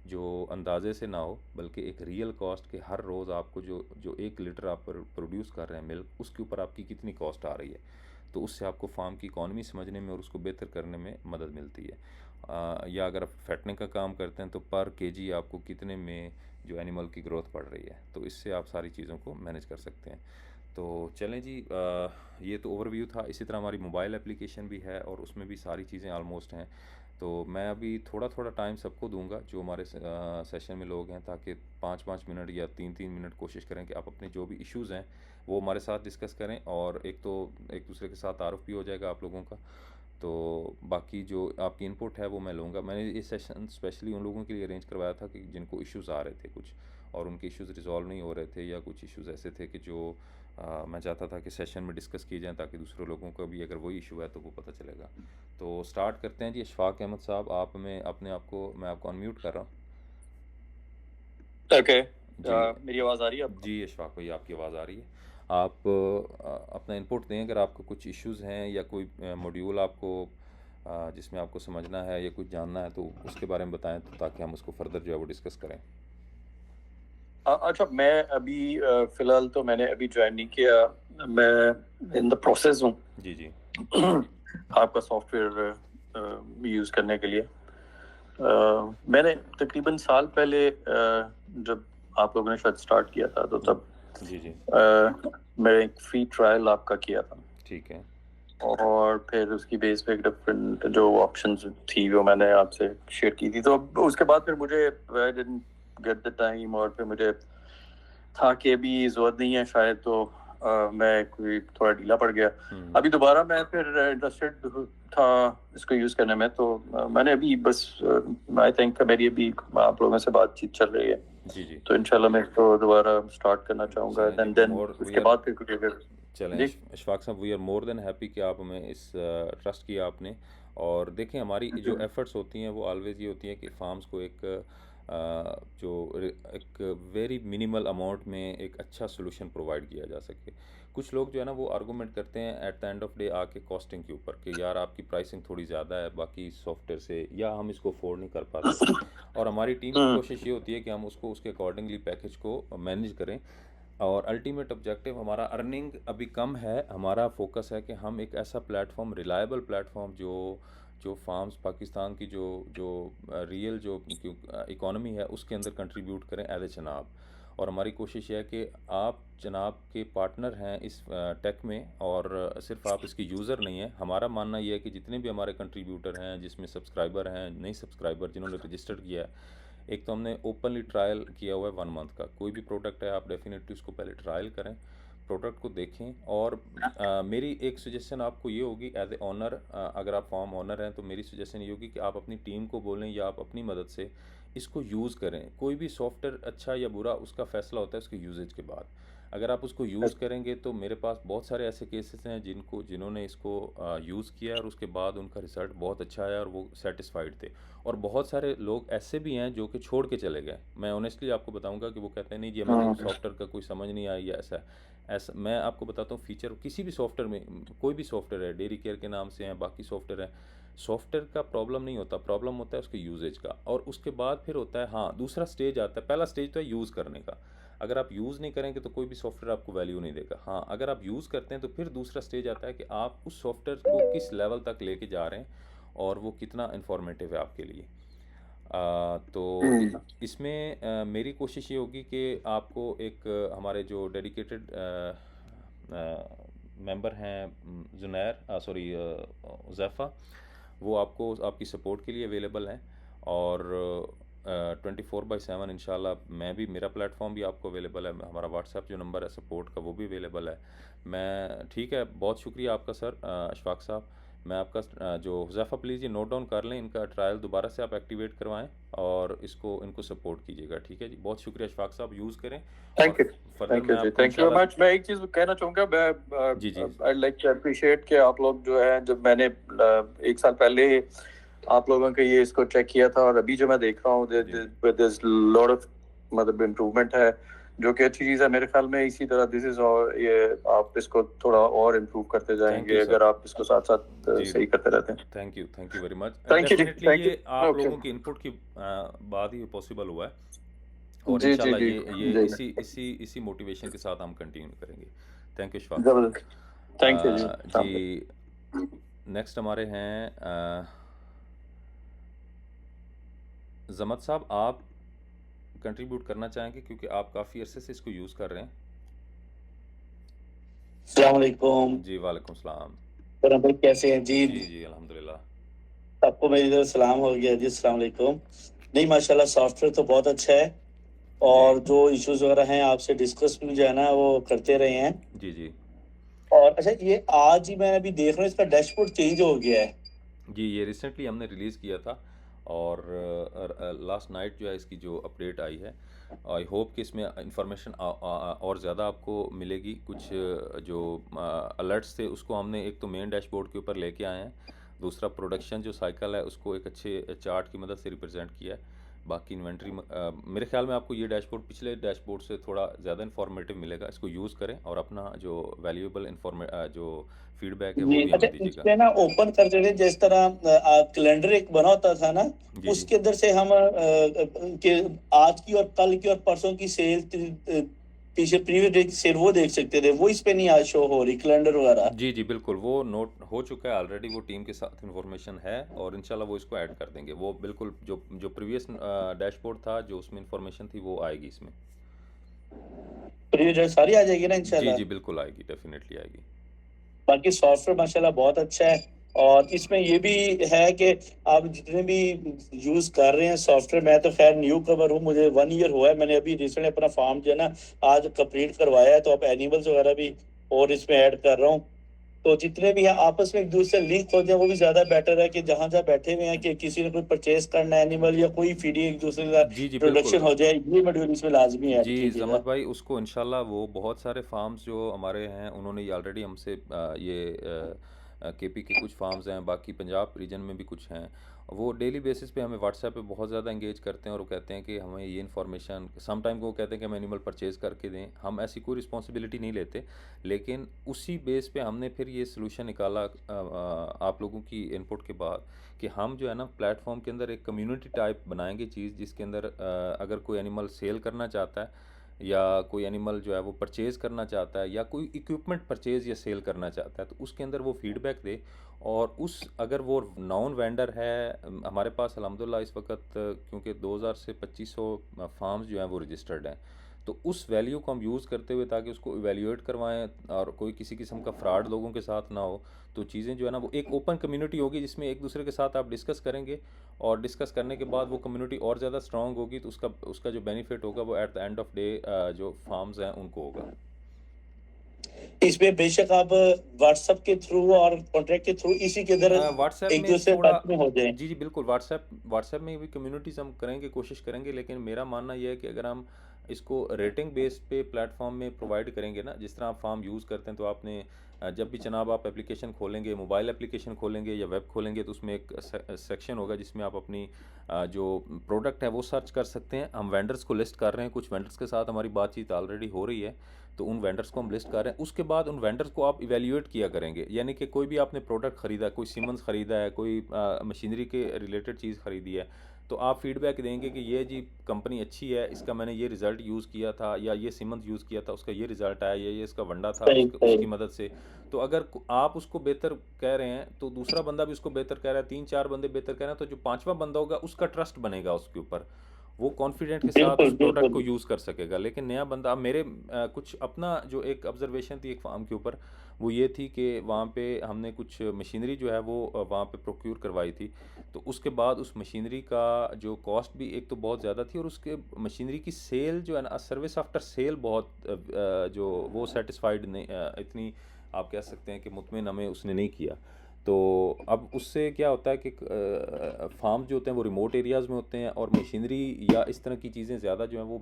जो अंदाजे से ना हो, बल्कि एक रियल कॉस्ट के हर रोज़ आपको जो जो 1 लीटर आप प्रोड्यूस कर रहे हैं मिल्क, उसके ऊपर आपकी कितनी कॉस्ट आ रही है। तो उससे आपको फार्म की इकॉनमी समझने में और उसको बेहतर करने में मदद मिलती है। या अगर आप फैटनिंग का काम करते हैं तो पर केजी आपको कितने में जो एनिमल की ग्रोथ बढ़ रही है, तो इससे आप सारी चीज़ों को मैनेज कर सकते हैं। तो चलें जी, ये तो ओवरव्यू था। इसी तरह हमारी मोबाइल एप्लीकेशन भी है और उसमें भी सारी चीज़ें ऑलमोस्ट हैं। तो मैं अभी थोड़ा थोड़ा टाइम सबको दूंगा जो हमारे सेशन में लोग हैं, ताकि 5-5 मिनट या 3-3 मिनट कोशिश करें कि आप अपने जो भी इश्यूज़ हैं वो हमारे साथ डिस्कस करें, और एक तो एक दूसरे के साथ तारुफ भी हो जाएगा आप लोगों का। तो बाकी जो आपकी इनपुट है वो मैं लूँगा। मैंने ये सेशन स्पेशली उन लोगों के लिए अरेंज करवाया था कि जिनको इश्यूज़ आ रहे थे कुछ, और उनके इश्यूज़ रिज़ॉल्व नहीं हो रहे थे, या कुछ इश्यूज़ ऐसे थे कि जो मैं चाहता था कि सेशन में डिस्कस किए जाएँ, ताकि दूसरे लोगों को भी अगर वही इशू है तो वो पता चलेगा। तो स्टार्ट करते हैं जी। अशफाक अहमद साहब, आप में अपने आप को मैं आपको अनम्यूट कर रहा हूँ। ओके। जी मेरी आवाज़ आ रही है आपको? जी, अशफाक भाई आपकी आवाज़ आ रही है। आप अपना इनपुट दें अगर आपको कुछ इश्यूज़ हैं, या कोई मॉड्यूल आपको जिसमें आपको समझना है या कुछ जानना है, तो उसके बारे में बताएं, तो ताकि हम उसको फर्दर जो है वो डिस्कस करें। अच्छा, मैं अभी फ़िलहाल तो मैंने अभी ज्वाइन नहीं किया, मैं इन द प्रोसेस हूँ जी जी आपका सॉफ्टवेयर यूज़ करने के लिए। मैंने तकरीबन साल पहले जब आप लोगों ने शायद स्टार्ट किया था, तो तब जी जी मैंने एक फ्री ट्रायल आपका किया था, ठीक है। और फिर उसकी बेस पे डिफरेंट जो ऑप्शंस थी वो मैंने आपसे शेयर की थी। तो उसके बाद फिर मुझे I didn't get the time, और फिर मुझे था कि अभी ज़रूरत नहीं है शायद, तो मैं कोई थोड़ा ढीला पड़ गया। अभी दोबारा मैं फिर इंटरेस्टेड था इसको यूज़ करने में, तो मैंने अभी बस आई थिंक मेरी अभी आप लोगों से बातचीत चल रही है, जी जी तो इंशाल्लाह मैं इसको दोबारा स्टार्ट करना चाहूँगा। चलें जी, देन वी उसके आर बाद फिर कुछ अगर चलें जी अशफाक साहब, we are more than happy कि आप हमें इस ट्रस्ट किया आपने। और देखें, हमारी जो एफ़र्ट्स होती हैं वो ऑलवेज़ ये होती है कि फार्म्स को एक एक वेरी मिनिमल अमाउंट में एक अच्छा सोल्यूशन प्रोवाइड किया जा सके। कुछ लोग जो है ना वो आर्गूमेंट करते हैं at the end of day आके कॉस्टिंग के ऊपर, कि यार आपकी प्राइसिंग थोड़ी ज़्यादा है बाकी सॉफ्टवेयर से, या हम इसको अफोर्ड नहीं कर पाते। और हमारी टीम की कोशिश ये होती है कि हम उसको उसके अकॉर्डिंगली पैकेज को मैनेज करें, और अल्टीमेट ऑब्जेक्टिव हमारा अर्निंग अभी कम है। हमारा फोकस है कि हम एक ऐसा प्लेटफॉर्म, रिलायबल प्लेटफॉर्म, जो जो फार्म्स पाकिस्तान की जो जो रियल जो इकॉनमी है उसके अंदर कंट्रीब्यूट करें एज ए जनाब। और हमारी कोशिश है कि आप जनाब के पार्टनर हैं इस टेक में, और सिर्फ आप इसके यूज़र नहीं हैं। हमारा मानना यह है कि जितने भी हमारे कंट्रीब्यूटर हैं, जिसमें सब्सक्राइबर हैं, नए सब्सक्राइबर जिन्होंने रजिस्टर किया है, एक तो हमने ओपनली ट्रायल किया हुआ है 1 मंथ का। कोई भी प्रोडक्ट है आप डेफिनेटली उसको पहले ट्रायल करें, प्रोडक्ट को देखें। और मेरी एक सजेशन आपको ये होगी एज ए ऑनर, अगर आप फॉर्म ऑनर हैं तो मेरी सजेशन ये होगी कि आप अपनी टीम को बोलें, या आप अपनी मदद से इसको यूज़ करें। कोई भी सॉफ्टवेयर अच्छा या बुरा उसका फ़ैसला होता है उसके यूसेज के बाद। अगर आप उसको यूज़ करेंगे तो मेरे पास बहुत सारे ऐसे केसेस हैं जिन्होंने इसको यूज़ किया और उसके बाद उनका रिज़ल्ट बहुत अच्छा आया और वो सैटिस्फाइड थे। और बहुत सारे लोग ऐसे भी हैं जो कि छोड़ के चले गए। मैं ऑनेस्टली आपको बताऊँगा कि वो कहते हैं नहीं जी हमें तो सॉफ्टवेयर का कोई समझ नहीं आई या ऐसा है। ऐसा मैं आपको बताता हूँ फ़ीचर किसी भी सॉफ्टवेयर में कोई भी सॉफ्टवेयर है, डेयरी केयर के नाम से हैं, बाकी सॉफ्टवेयर हैं। सॉफ्टवेयर का प्रॉब्लम नहीं होता, प्रॉब्लम होता है उसके यूसेज का। और उसके बाद फिर होता है हाँ, दूसरा स्टेज आता है। पहला स्टेज तो है यूज़ करने का। अगर आप यूज़ नहीं करेंगे तो कोई भी सॉफ्टवेयर आपको वैल्यू नहीं देगा। हाँ, अगर आप यूज़ करते हैं तो फिर दूसरा स्टेज आता है कि आप उस सॉफ्टवेयर को किस लेवल तक लेके जा रहे हैं और वो कितना इन्फॉर्मेटिव है आपके लिए। तो इसमें मेरी कोशिश ये होगी कि आपको एक हमारे जो डेडिकेटेड मेंबर हैं जुनैर सॉरी हुज़ैफ़ा, वो आपको आपकी सपोर्ट के लिए अवेलेबल हैं। और 24/7 इंशाल्लाह मैं भी, मेरा प्लेटफॉर्म भी आपको अवेलेबल है। हमारा व्हाट्सएप जो नंबर है सपोर्ट का वो भी अवेलेबल है। मैं ठीक है, बहुत शुक्रिया आपका सर अशफाक साहब। मैं आपका जो हुज़ैफ़ा प्लीज़ ये नोट डाउन कर लें, इनका ट्रायल दोबारा से आप एक्टिवेट करवाएं और इनको सपोर्ट कीजिएगा। ठीक है जी, बहुत शुक्रिया अशफाक साहब, यूज़ करें। थैंक और यू फर्दर थैंक यू मैं जी, आपको थैंक यू इंशाल्लाह मच। मैं एक चीज कहना चाहूंगा, मैं जी जी आई लाइक टू अप्रिशिएट कि आप लोग जो है, जब मैंने एक साल पहले आप लोगों का ये इसको चेक किया था और अभी जो मैं देख रहा हूँ जी देयर इज लॉट ऑफ मतलब इम्प्रूवमेंट है, जो कि अच्छी चीज़ है मेरे ख्याल में। इसी तरह दिस इज, और ये आप इसको थोड़ा और इम्प्रूव करते थैंक जाएंगे यू अगर सर आप इसको साथ साथ जी सही करते रहते हैं। Thank you very much. Thank you जी, डेफिनेटली थैंक यू। ये आप ओके लोगों की इनपुट की बाद ही पॉसिबल हुआ है और जी जी इंशाल्लाह जी ये जी, इसी मोटिवेशन के साथ हम कंटिन्यू करेंगे। थैंक यू शफाक साहब। जबरदस्त। थैंक यू जी, जी शाम नेक्स्ट हमारे हैं जमत साहब, आप कंट्रीब्यूट करना चाहेंगे क्योंकि आप काफ़ी अरसे से इसको यूज़ कर रहे हैं। अस्सलाम वालेकुम। जी वालेकुम सलाम। करम भाई कैसे हैं जी? जी जी अल्हम्दुलिल्लाह। आपको मेरी तरफ सलाम हो गया जी, अस्सलाम वालेकुम। नहीं माशाल्लाह सॉफ्टवेयर तो बहुत अच्छा है जी और जो इश्यूज वगैरह हैं आपसे डिस्कस भी जो है ना वो करते रहे हैं। जी जी और अच्छा ये आज ही मैं अभी देख रहा हूँ इसका डैशबोर्ड चेंज हो गया है। जी ये रिसेंटली हमने रिलीज़ किया था और लास्ट नाइट जो है इसकी जो अपडेट आई है। आई होप कि इसमें इंफॉर्मेशन और ज़्यादा आपको मिलेगी। कुछ जो अलर्ट्स थे उसको हमने एक तो मेन डैशबोर्ड के ऊपर लेके आए हैं, दूसरा प्रोडक्शन जो साइकिल है उसको एक अच्छे चार्ट की मदद से रिप्रेजेंट किया है। बाकी इन्वेंट्री मेरे ख्याल में आपको ये डैशबोर्ड पिछले डैशबोर्ड से थोड़ा ज़्यादा इन्फॉर्मेटिव मिलेगा। इसको यूज़ करें और अपना जो वैल्यूएबल जो फीडबैक है वो जी भी अच्छा, हमें दीजिएगा। इसमें ना ओपन करते थे जिस तरह कैलेंडर एक बना होता था ना, जी जी उसके अंदर से हम के आज की और कल की और परसों की सेल, पीछे प्रीवियस डे की सेल वो देख सकते थे। वो इस पे नहीं आज शो हो रही कैलेंडर वगैरह। जी जी बिल्कुल, वो नोट हो चुका है ऑलरेडी, वो टीम के साथ इन्फॉर्मेशन है और इंशाल्लाह वो इसको ऐड कर देंगे। वो बिल्कुल जो जो प्रीवियस डैशबोर्ड था जो उसमें इन्फॉर्मेशन थी वो आएगी इसमें। प्रीवियस डे सारी आ जाएगी ना जी इंशाल्लाह। जी बिल्कुल आएगी, डेफिनेटली आएगी। बाकी सॉफ्टवेयर माशाल्लाह बहुत अच्छा है। और इसमें ये भी है कि आप जितने भी यूज कर रहे हैं सॉफ्टवेयर, मैं तो खैर न्यू कवर हूँ, मुझे 1 ईयर हुआ है। मैंने अभी रिसेंटली अपना फार्म जो है ना आज कंप्लीट करवाया है, तो अब एनिमल्स वगैरह भी और इसमें ऐड कर रहा हूँ। तो जितने भी हैं आपस में एक दूसरे से लिंक हो जाए वो भी ज्यादा बेटर है कि जहां जहां बैठे हुए हैं कि किसी ने कोई परचेज करना है एनिमल या कोई फीडिंग एक दूसरे का जी जी बिल्कुल। प्रोडक्शन हो जाए, ये मॉड्यूल इसमें लाजमी ऐड जी कीजिएगा। जमत भाई, उसको इंशाल्लाह वो बहुत सारे फार्म्स जो हमारे हैं उन्होंने ये ऑलरेडी हमसे केपी के कुछ फार्म्स हैं, बाकी पंजाब रीजन में भी कुछ हैं। वो डेली बेसिस पे हमें व्हाट्सएप पे बहुत ज़्यादा इंगेज करते हैं और वो कहते हैं कि हमें ये इन्फॉर्मेशन, सम टाइम वो कहते हैं कि हम एनिमल परचेज़ करके दें। हम ऐसी कोई रिस्पॉन्सिबिलिटी नहीं लेते, लेकिन उसी बेस पे हमने फिर ये सोल्यूशन निकाला आप लोगों की इनपुट के बाद कि हम जो है ना प्लेटफॉर्म के अंदर एक कम्युनिटी टाइप बनाएंगे चीज़, जिसके अंदर अगर कोई एनिमल सेल करना चाहता है या कोई एनिमल जो है वो परचेज़ करना चाहता है या कोई इक्विपमेंट परचेज़ या सेल करना चाहता है तो उसके अंदर वो फीडबैक दे। और उस अगर वो नॉन वेंडर है, हमारे पास अल्हम्दुलिल्लाह इस वक्त क्योंकि 2000 से 2500 फार्म्स जो हैं वो रजिस्टर्ड हैं, तो उस वैल्यू को हम यूज़ करते हुए ताकि उसको इवेल्युएट करवाएं और कोई किसी किस्म का फ्रॉड लोगों के साथ ना हो, तो चीज़ें जो है ना वो एक ओपन कम्युनिटी होगी जिसमें एक दूसरे के साथ आप डिस्कस करेंगे और डिस्कस करने के बाद वो कम्युनिटी और ज़्यादा स्ट्रांग होगी, तो उसका उसका जो बेनिफिट होगा वो at the end of day जो फार्म्स हैं उनको होगा। इसमें बेशक आप व्हाट्सएप के थ्रू और कॉन्ट्रैक्ट के थ्रू इसी के अंदर व्हाट्सएप एक में दूसरे थोड़ा टच में हो जाए। जी, जी, बिल्कुल व्हाट्सएप में भी कम्युनिटीज़ हम करेंगे, कोशिश करेंगे, लेकिन मेरा मानना ये है कि अगर हम इसको रेटिंग बेस पे प्लेटफ़ॉर्म में प्रोवाइड करेंगे ना, जिस तरह आप फ़ॉर्म यूज़ करते हैं, तो आपने जब भी जनाब आप एप्लीकेशन खोलेंगे, मोबाइल एप्लीकेशन खोलेंगे या वेब खोलेंगे, तो उसमें एक सेक्शन होगा जिसमें आप अपनी जो प्रोडक्ट है वो सर्च कर सकते हैं। हम वेंडर्स को लिस्ट कर रहे हैं, कुछ वेंडर्स के साथ हमारी बातचीत ऑलरेडी हो रही है, तो उन वेंडर्स को हम लिस्ट कर रहे हैं। उसके बाद उन वेंडर्स को आप इवैल्यूएट किया करेंगे, यानी कि कोई भी आपने प्रोडक्ट ख़रीदा, कोई सीमेंस ख़रीदा है, कोई मशीनरी के रिलेटेड चीज़ ख़रीदी है, तो आप फीडबैक देंगे कि ये जी कंपनी अच्छी है, इसका मैंने ये रिज़ल्ट यूज़ किया था, या ये सीमेंस यूज़ किया था, उसका ये रिज़ल्ट आया, ये इसका वंडा था सही, उसकी सही। मदद से। तो अगर आप उसको बेहतर कह रहे हैं, तो दूसरा बंदा भी उसको बेहतर कह रहा है, 3-4 बंदे बेहतर कह रहे हैं, तो जो 5वां बंदा होगा उसका ट्रस्ट बनेगा उसके ऊपर। वो कॉन्फिडेंट के साथ बिल्कुल, उस प्रोडक्ट को बिल्कुल। यूज़ कर सकेगा। लेकिन नया बंदा, अब मेरे कुछ अपना जो एक ऑब्ज़र्वेशन थी एक फ़ार्म के ऊपर, वो ये थी कि वहाँ पे हमने कुछ मशीनरी जो है वो वहाँ पे प्रोक्योर करवाई थी। तो उसके बाद उस मशीनरी का जो कॉस्ट भी एक तो बहुत ज़्यादा थी, और उसके मशीनरी की सेल जो है ना, सर्विस आफ्टर सेल बहुत जो वो सैटिस्फाइड नहीं, इतनी आप कह सकते हैं कि मुतमिन हमें उसने नहीं किया। तो अब उससे क्या होता है कि फार्म जो होते हैं वो रिमोट एरियाज़ में होते हैं, और मशीनरी या इस तरह की चीज़ें ज़्यादा जो हैं वो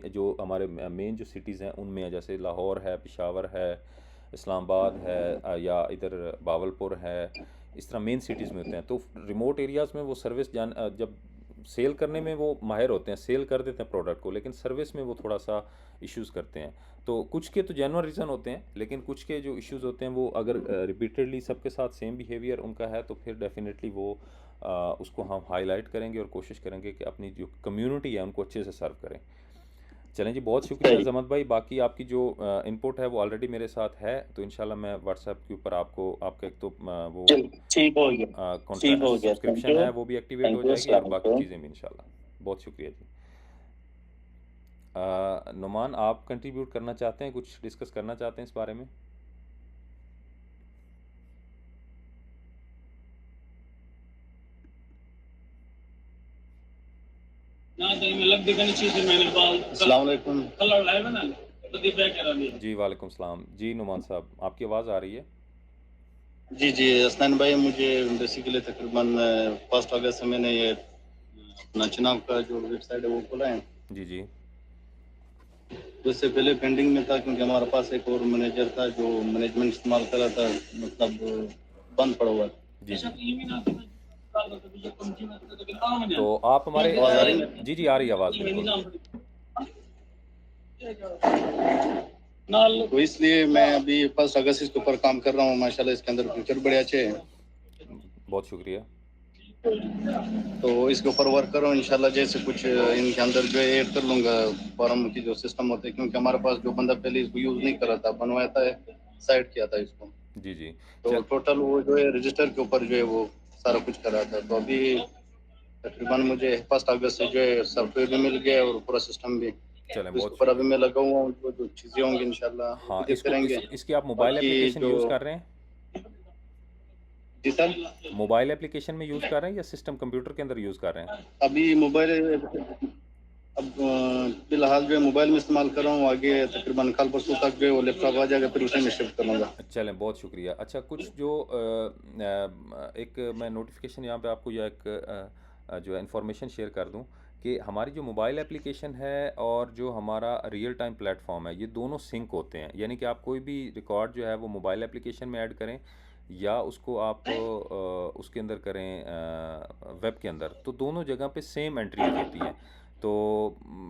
जो हमारे मेन जो सिटीज़ हैं उनमें हैं, जैसे लाहौर है, पेशावर है, इस्लामाबाद है, या इधर बावलपुर है, इस तरह मेन सिटीज़ में होते हैं। तो रिमोट एरियाज़ में वो सर्विस जब सेल करने में वो माहिर होते हैं, सेल कर देते हैं प्रोडक्ट को, लेकिन सर्विस में वो थोड़ा सा इश्यूज़ करते हैं। तो कुछ के तो जेन्युइन रीज़न होते हैं, लेकिन कुछ के जो इश्यूज़ होते हैं वो अगर रिपीटेडली सबके साथ सेम बिहेवियर उनका है, तो फिर डेफिनेटली वो उसको हम हाईलाइट करेंगे और कोशिश करेंगे कि अपनी जो कम्युनिटी है उनको अच्छे से सर्व करें। चलें जी, बहुत शुक्रिया सही। ज़मत भाई। बाकी आपकी जो इनपुट है वो ऑलरेडी मेरे साथ है, तो इंशाल्लाह मैं व्हाट्सएप के ऊपर आपको आपका एक तो वो चलिए, ठीक हो गया। ठीक कॉन्ट्रैक्ट हो गया। Thank subscription you. है वो भी एक्टिवेट हो थैंक यू। जाएगी, अस्सलाम और बाकी वालेकुम। चीज़ें भी इंशाल्लाह। बहुत शुक्रिया जी। नुमान, आप कंट्रीब्यूट करना चाहते हैं, कुछ डिस्कस करना चाहते हैं इस बारे में? अस्सलाम वालेकुम। जी, वालेकुम सलाम। जी नुमान साहब, आपकी आवाज़ आ रही है? जी, जी, हसनैन भाई, मुझे बेसिकली तकरीबन 1 अगस्त से मैंने ये अपना चुनाव का जो वेबसाइट है वो खोला है। जी, जी। तो इससे पहले पेंडिंग में था, क्योंकि हमारे पास एक और मैनेजर था जो मैनेजमेंट इस्तेमाल कर रहा था, मतलब बंद पड़ा हुआ था। जी, जी। तो आप हमारे आवाज़ आ रही है? जी, जी, आ रही है आवाज़ बिल्कुल। तो इसलिए मैं अभी 1 अगस्त इसके ऊपर काम कर रहा हूँ। माशाल्लाह इसके अंदर फीचर बड़े अच्छे हैं। बहुत शुक्रिया। तो इसके ऊपर वर्क करो इंशाल्लाह। जैसे कुछ इनके अंदर जो है ऐड कर लूँगा फॉर्म की जो सिस्टम होते हैं, क्योंकि हमारे पास जो बंदा पहले इसको यूज़ नहीं कर रहा था, बनवाया था, साइड किया था इसको। जी, जी। तो टोटल वो जो है रजिस्टर के ऊपर जो है वो सारा कुछ कर रहा था। तो अभी तकरीबन मुझे 1 अगस्त से जो है सॉफ्टवेयर भी मिल गया और पूरा सिस्टम भी। चलें, तो इसके बहुत ऊपर अभी शुक्रिया। मैं लगा हुआ हूँ, जो चीज़ें होंगी इंशाल्लाह वो हाँ, भी देखते रहेंगे। इसकी आप मोबाइल बाकी एप्लीकेशन जो यूज़ कर रहे हैं? जी सर, मोबाइल एप्लीकेशन में यूज़ कर रहे हैं या सिस्टम कंप्यूटर के अंदर यूज़ कर रहे हैं? अभी मोबाइल अब फिलहाल जो है मोबाइल में इस्तेमाल कर रहा हूँ। आगे तकरीबन कल परसों तक जो है वो लैपटॉप आ जाएगा, फिर उसी में शिफ्ट करूँगा। चलें, बहुत शुक्रिया। अच्छा, कुछ जो एक मैं नोटिफिकेशन यहाँ पे आपको या एक जो है इन्फॉर्मेशन शेयर कर दूँ कि हमारी जो मोबाइल एप्लीकेशन है और जो हमारा रियल टाइम प्लेटफॉर्म है, ये दोनों सिंक होते हैं। यानी कि आप कोई भी रिकॉर्ड जो है वो मोबाइल एप्लीकेशन में ऐड करें, या उसको आप उसके अंदर करें वेब के अंदर, तो दोनों जगह पे सेम एंट्रीज होती हैं। तो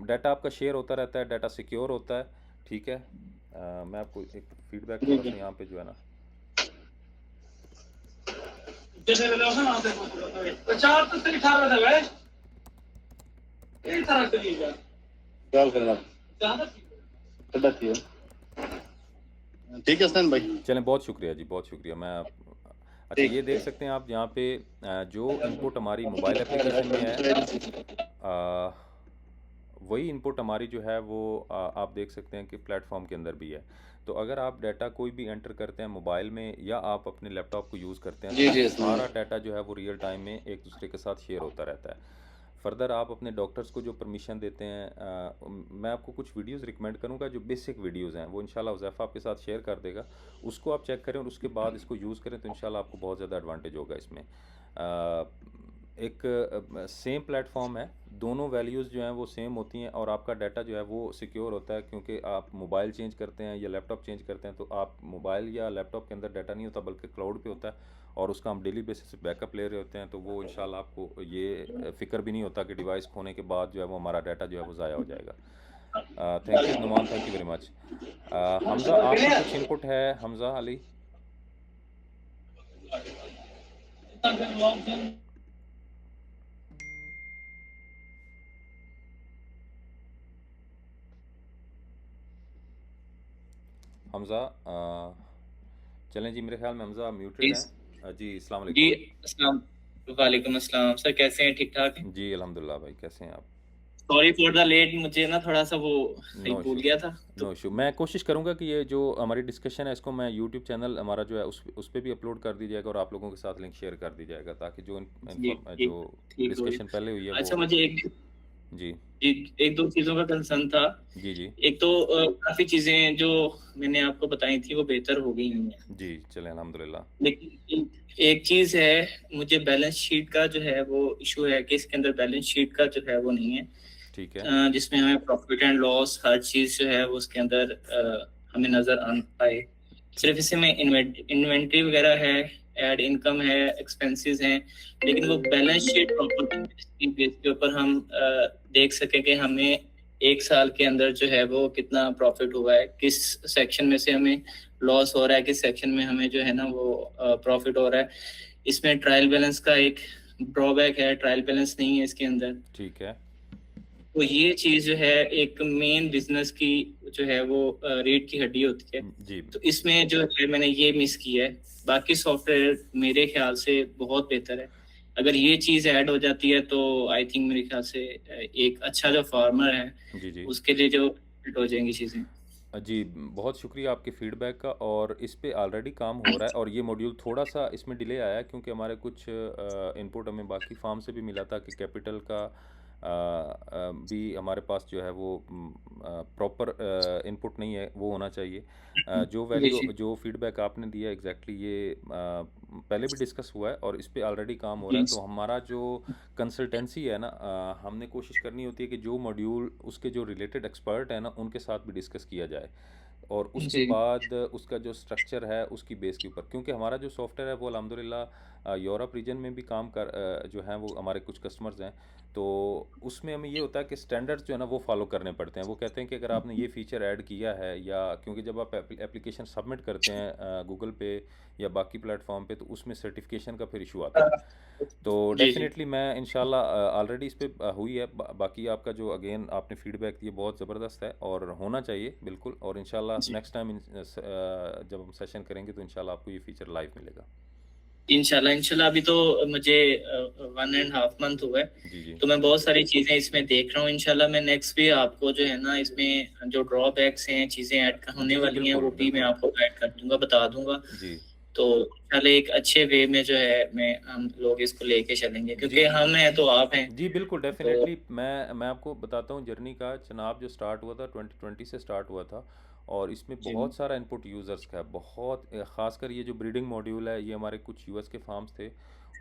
डाटा आपका शेयर होता रहता है, डाटा सिक्योर होता है। ठीक है। मैं आपको एक फीडबैक जी, थोड़ा जी। सा यहाँ पे जो है ना, ख्याल करना। ठंडा थी। ठीक है हसन भाई। चलें, बहुत शुक्रिया जी, बहुत शुक्रिया। अच्छा, ठीक ये देख है। सकते हैं आप यहाँ पे जो इनपुट हमारी मोबाइल एप्लीकेशन में है, अ, वही इनपुट हमारी जो है वो आप देख सकते हैं कि प्लेटफॉर्म के अंदर भी है। तो अगर आप डाटा कोई भी एंटर करते हैं मोबाइल में, या आप अपने लैपटॉप को यूज़ करते हैं, जी, तो जी हसन सारा भाई। डाटा जो है वो रियल टाइम में एक दूसरे के साथ शेयर होता रहता है। फर्दर आप अपने डॉक्टर्स को जो परमिशन देते हैं, मैं आपको कुछ वीडियोस रिकमेंड करूंगा जो बेसिक वीडियोस हैं, वो इंशाल्लाह हुज़ैफ़ा आपके साथ शेयर कर देगा। उसको आप चेक करें और उसके बाद इसको यूज़ करें तो इंशाल्लाह आपको बहुत ज़्यादा एडवांटेज होगा इसमें। एक सेम प्लेटफॉर्म है, दोनों वैल्यूज़ जो हैं वो सेम होती हैं और आपका डाटा जो है वो सिक्योर होता है, क्योंकि आप मोबाइल चेंज करते हैं या लैपटॉप चेंज करते हैं तो आप मोबाइल या लैपटॉप के अंदर डाटा नहीं होता बल्कि क्लाउड पे होता है और उसका हम डेली बेसिस पे बैकअप ले रहे होते हैं। तो वो इंशाल्लाह आपको ये फ़िक्र भी नहीं होता कि डिवाइस खोने के बाद जो है वो हमारा डाटा जो है वो ज़ाया हो जाएगा। Thank you Numan, thank you very much. Hamza, आपकी कुछ इनपुट है? हमज़ा अली। हमज़ा, चलें जी, मेरे ख्याल में हमज़ा म्यूटेड हैं। जी अस्सलाम जी वालेकुम। अस्सलाम वालेकुम अस्सलाम सर, कैसे हैं? ठीक ठाक हैं? जी अल्हम्दुलिल्लाह भाई, कैसे हैं आप? सॉरी फॉर द लेट, मुझे ना थोड़ा सा वो नो भूल इशू, गया था तो नो इशू। मैं कोशिश करूंगा कि ये जो हमारी डिस्कशन है इसको मैं यूट्यूब चैनल हमारा जो है उस पे भी अपलोड कर दी जाएगा और आप लोगों के साथ लिंक शेयर कर दी जाएगा ताकि जो जी ठीक जो ठीक हो डिस्कशन पहले हुई है अच्छा, वो। मुझे जी एक दो चीज़ों का कंसर्न था। जी जी एक तो काफ़ी चीज़ें जो मैंने आपको बताई थी वो बेहतर हो गई हैं, जी, चलें अल्हम्दुलिल्लाह। लेकिन एक चीज़ है, मुझे बैलेंस शीट का जो है वो इशू है कि इसके अंदर बैलेंस शीट का जो है वो नहीं है, ठीक है। जिसमें हमें प्रॉफिट एंड लॉस हर चीज़ जो है वो उसके अंदर हमें नज़र आ पाए। सिर्फ इसमें इन्वेंट्री वगैरह है, ऐड इनकम है, एक्सपेंसेस हैं, लेकिन वो बैलेंस शीट प्रॉपर बेस के ऊपर हम देख सकें कि हमें एक साल के अंदर जो है वो कितना प्रॉफिट हुआ है, किस सेक्शन में से हमें लॉस हो रहा है, किस सेक्शन में हमें जो है ना वो प्रॉफिट हो रहा है। इसमें ट्रायल बैलेंस का एक ड्रॉबैक है, ट्रायल बैलेंस नहीं है इसके अंदर। ठीक है। तो ये चीज जो है एक मेन बिजनेस की जो है वो रीढ़ की हड्डी होती है, जी तो इसमें जो है मैंने ये मिस किया है। बाकी सॉफ्टवेयर मेरे ख्याल से बहुत बेहतर है, अगर ये चीज ऐड हो जाती है तो आई थिंक मेरे ख्याल से एक अच्छा जो फार्मर है जी जी उसके लिए जो fit हो जाएंगी चीजें। जी, बहुत शुक्रिया आपके फीडबैक का। और इस पे ऑलरेडी काम हो रहा है और ये मॉड्यूल थोड़ा सा इसमें डिले आया है क्योंकि हमारे कुछ इनपुट हमें बाकी फार्म से भी मिला था कि कैपिटल का भी हमारे पास जो है वो प्रॉपर इनपुट नहीं है, वो होना चाहिए। जो जी जी जो फीडबैक आपने दिया एग्जैक्टली ये पहले भी डिस्कस हुआ है और इस पे ऑलरेडी काम हो रहा है। जी तो हमारा जो कंसल्टेंसी है ना, हमने कोशिश करनी होती है कि जो मॉड्यूल उसके जो रिलेटेड एक्सपर्ट है ना उनके साथ भी डिस्कस किया जाए और उसके जी बाद उसका जो स्ट्रक्चर है उसकी बेस के ऊपर, क्योंकि हमारा जो सॉफ्टवेयर है वो अल्हम्दुलिल्लाह यूरोप रीजन में भी काम कर जो हैं वो हमारे कुछ कस्टमर्स हैं। तो उसमें हमें ये होता है कि स्टैंडर्ड्स जो है ना वो फॉलो करने पड़ते हैं। वो कहते हैं कि अगर आपने ये फीचर ऐड किया है या क्योंकि जब आप एप्लीकेशन सबमिट करते हैं गूगल पे या बाकी प्लेटफॉर्म पे तो उसमें सर्टिफिकेशन का फिर इशू आता है। तो जी जी डेफिनेटली मैं इंशाल्लाह ऑलरेडी इस पे हुई है। बाकी आपका जो अगेन आपने फीडबैक दिया बहुत ज़बरदस्त है और होना चाहिए बिल्कुल। और इंशाल्लाह जी नेक्स्ट टाइम जब हम सेशन करेंगे तो इंशाल्लाह आपको ये फीचर लाइव मिलेगा। इंशाल्लाह इंशाल्लाह। अभी तो मुझे 1.5 मंथ हुआ है, जी जी तो मैं बहुत सारी चीजें इसमें देख रहा हूँ। इंशाल्लाह मैं नेक्स्ट भी आपको जो है ना इसमें जो ड्रॉबैक्स हैं, चीजें ऐड होने जी जी वाली हैं, बिल्कुल वो भी मैं बिल्कुल। आपको गाइड कर दूंगा, बता दूंगा। जी तो इंशाल्लाह एक अच्छे वे में जो है मैं हम लोग इसको लेके चलेंगे, जी क्योंकि हम हैं तो आप हैं। जी बिल्कुल तो डेफिनेटली। मैं आपको बताता हूँ जर्नी का चनाब जो स्टार्ट हुआ था 2020 से स्टार्ट हुआ था और इसमें जी बहुत सारा इनपुट यूज़र्स का है। बहुत ख़ासकर ये जो ब्रीडिंग मॉड्यूल है ये हमारे कुछ यूएस के फार्म्स थे,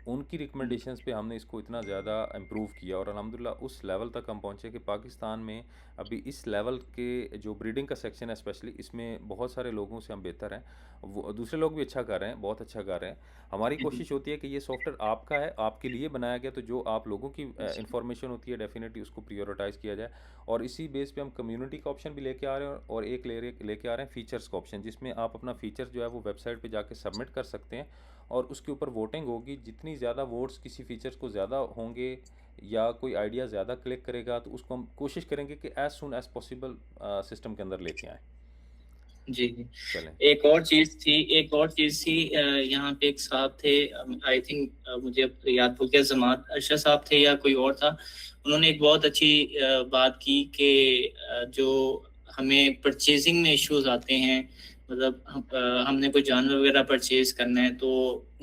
उनकी रिकमेंडेशंस पे हमने इसको इतना ज़्यादा इम्प्रूव किया और अल्हम्दुलिल्लाह उस लेवल तक हम पहुँचे कि पाकिस्तान में अभी इस लेवल के जो ब्रीडिंग का सेक्शन है स्पेशली इसमें बहुत सारे लोगों से हम बेहतर हैं। वो दूसरे लोग भी अच्छा कर रहे हैं, बहुत अच्छा कर रहे हैं। हमारी कोशिश होती है कि ये सॉफ्टवेयर आपका है, आपके लिए बनाया गया, तो जो आप लोगों की इंफॉर्मेशन होती है डेफिनेटली उसको प्रियोरिटाइज़ किया जाए। और इसी बेस पे हम कम्युनिटी का ऑप्शन भी लेके आ रहे हैं और एक लेके आ रहे हैं फीचर्स का ऑप्शन, जिसमें आप अपना फीचर जो है वो वेबसाइट पे जाके सबमिट कर सकते हैं और उसके ऊपर वोटिंग होगी। जितनी ज़्यादा वोट्स किसी फीचर्स को ज़्यादा होंगे या कोई आइडिया ज़्यादा क्लिक करेगा तो उसको हम कोशिश करेंगे कि as soon as possible system के अंदर लेके आएँ। जी जी चलें। एक और चीज थी यहाँ पे एक साहब थे, आई थिंक मुझे अब याद भूल गया, जमात अरशद साहब थे या कोई और था। उन्होंने एक बहुत अच्छी बात की कि जो हमें परचेजिंग में इश्यूज आते हैं मतलब हमने कोई जानवर वगैरह परचेज करना है तो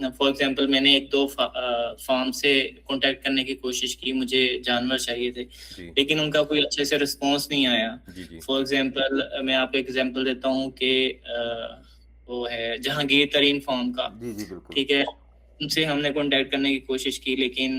फॉर एग्जांपल मैंने एक दो फार्म से कांटेक्ट करने की कोशिश की, मुझे जानवर चाहिए थे जी लेकिन उनका कोई अच्छे से रिस्पांस नहीं आया। जी जी फॉर एग्जांपल मैं आपको एग्जांपल देता हूँ कि वो है जहांगीर तरीन फार्म का, जी जी बिल्कुल ठीक है, उनसे हमने कांटेक्ट करने की कोशिश की लेकिन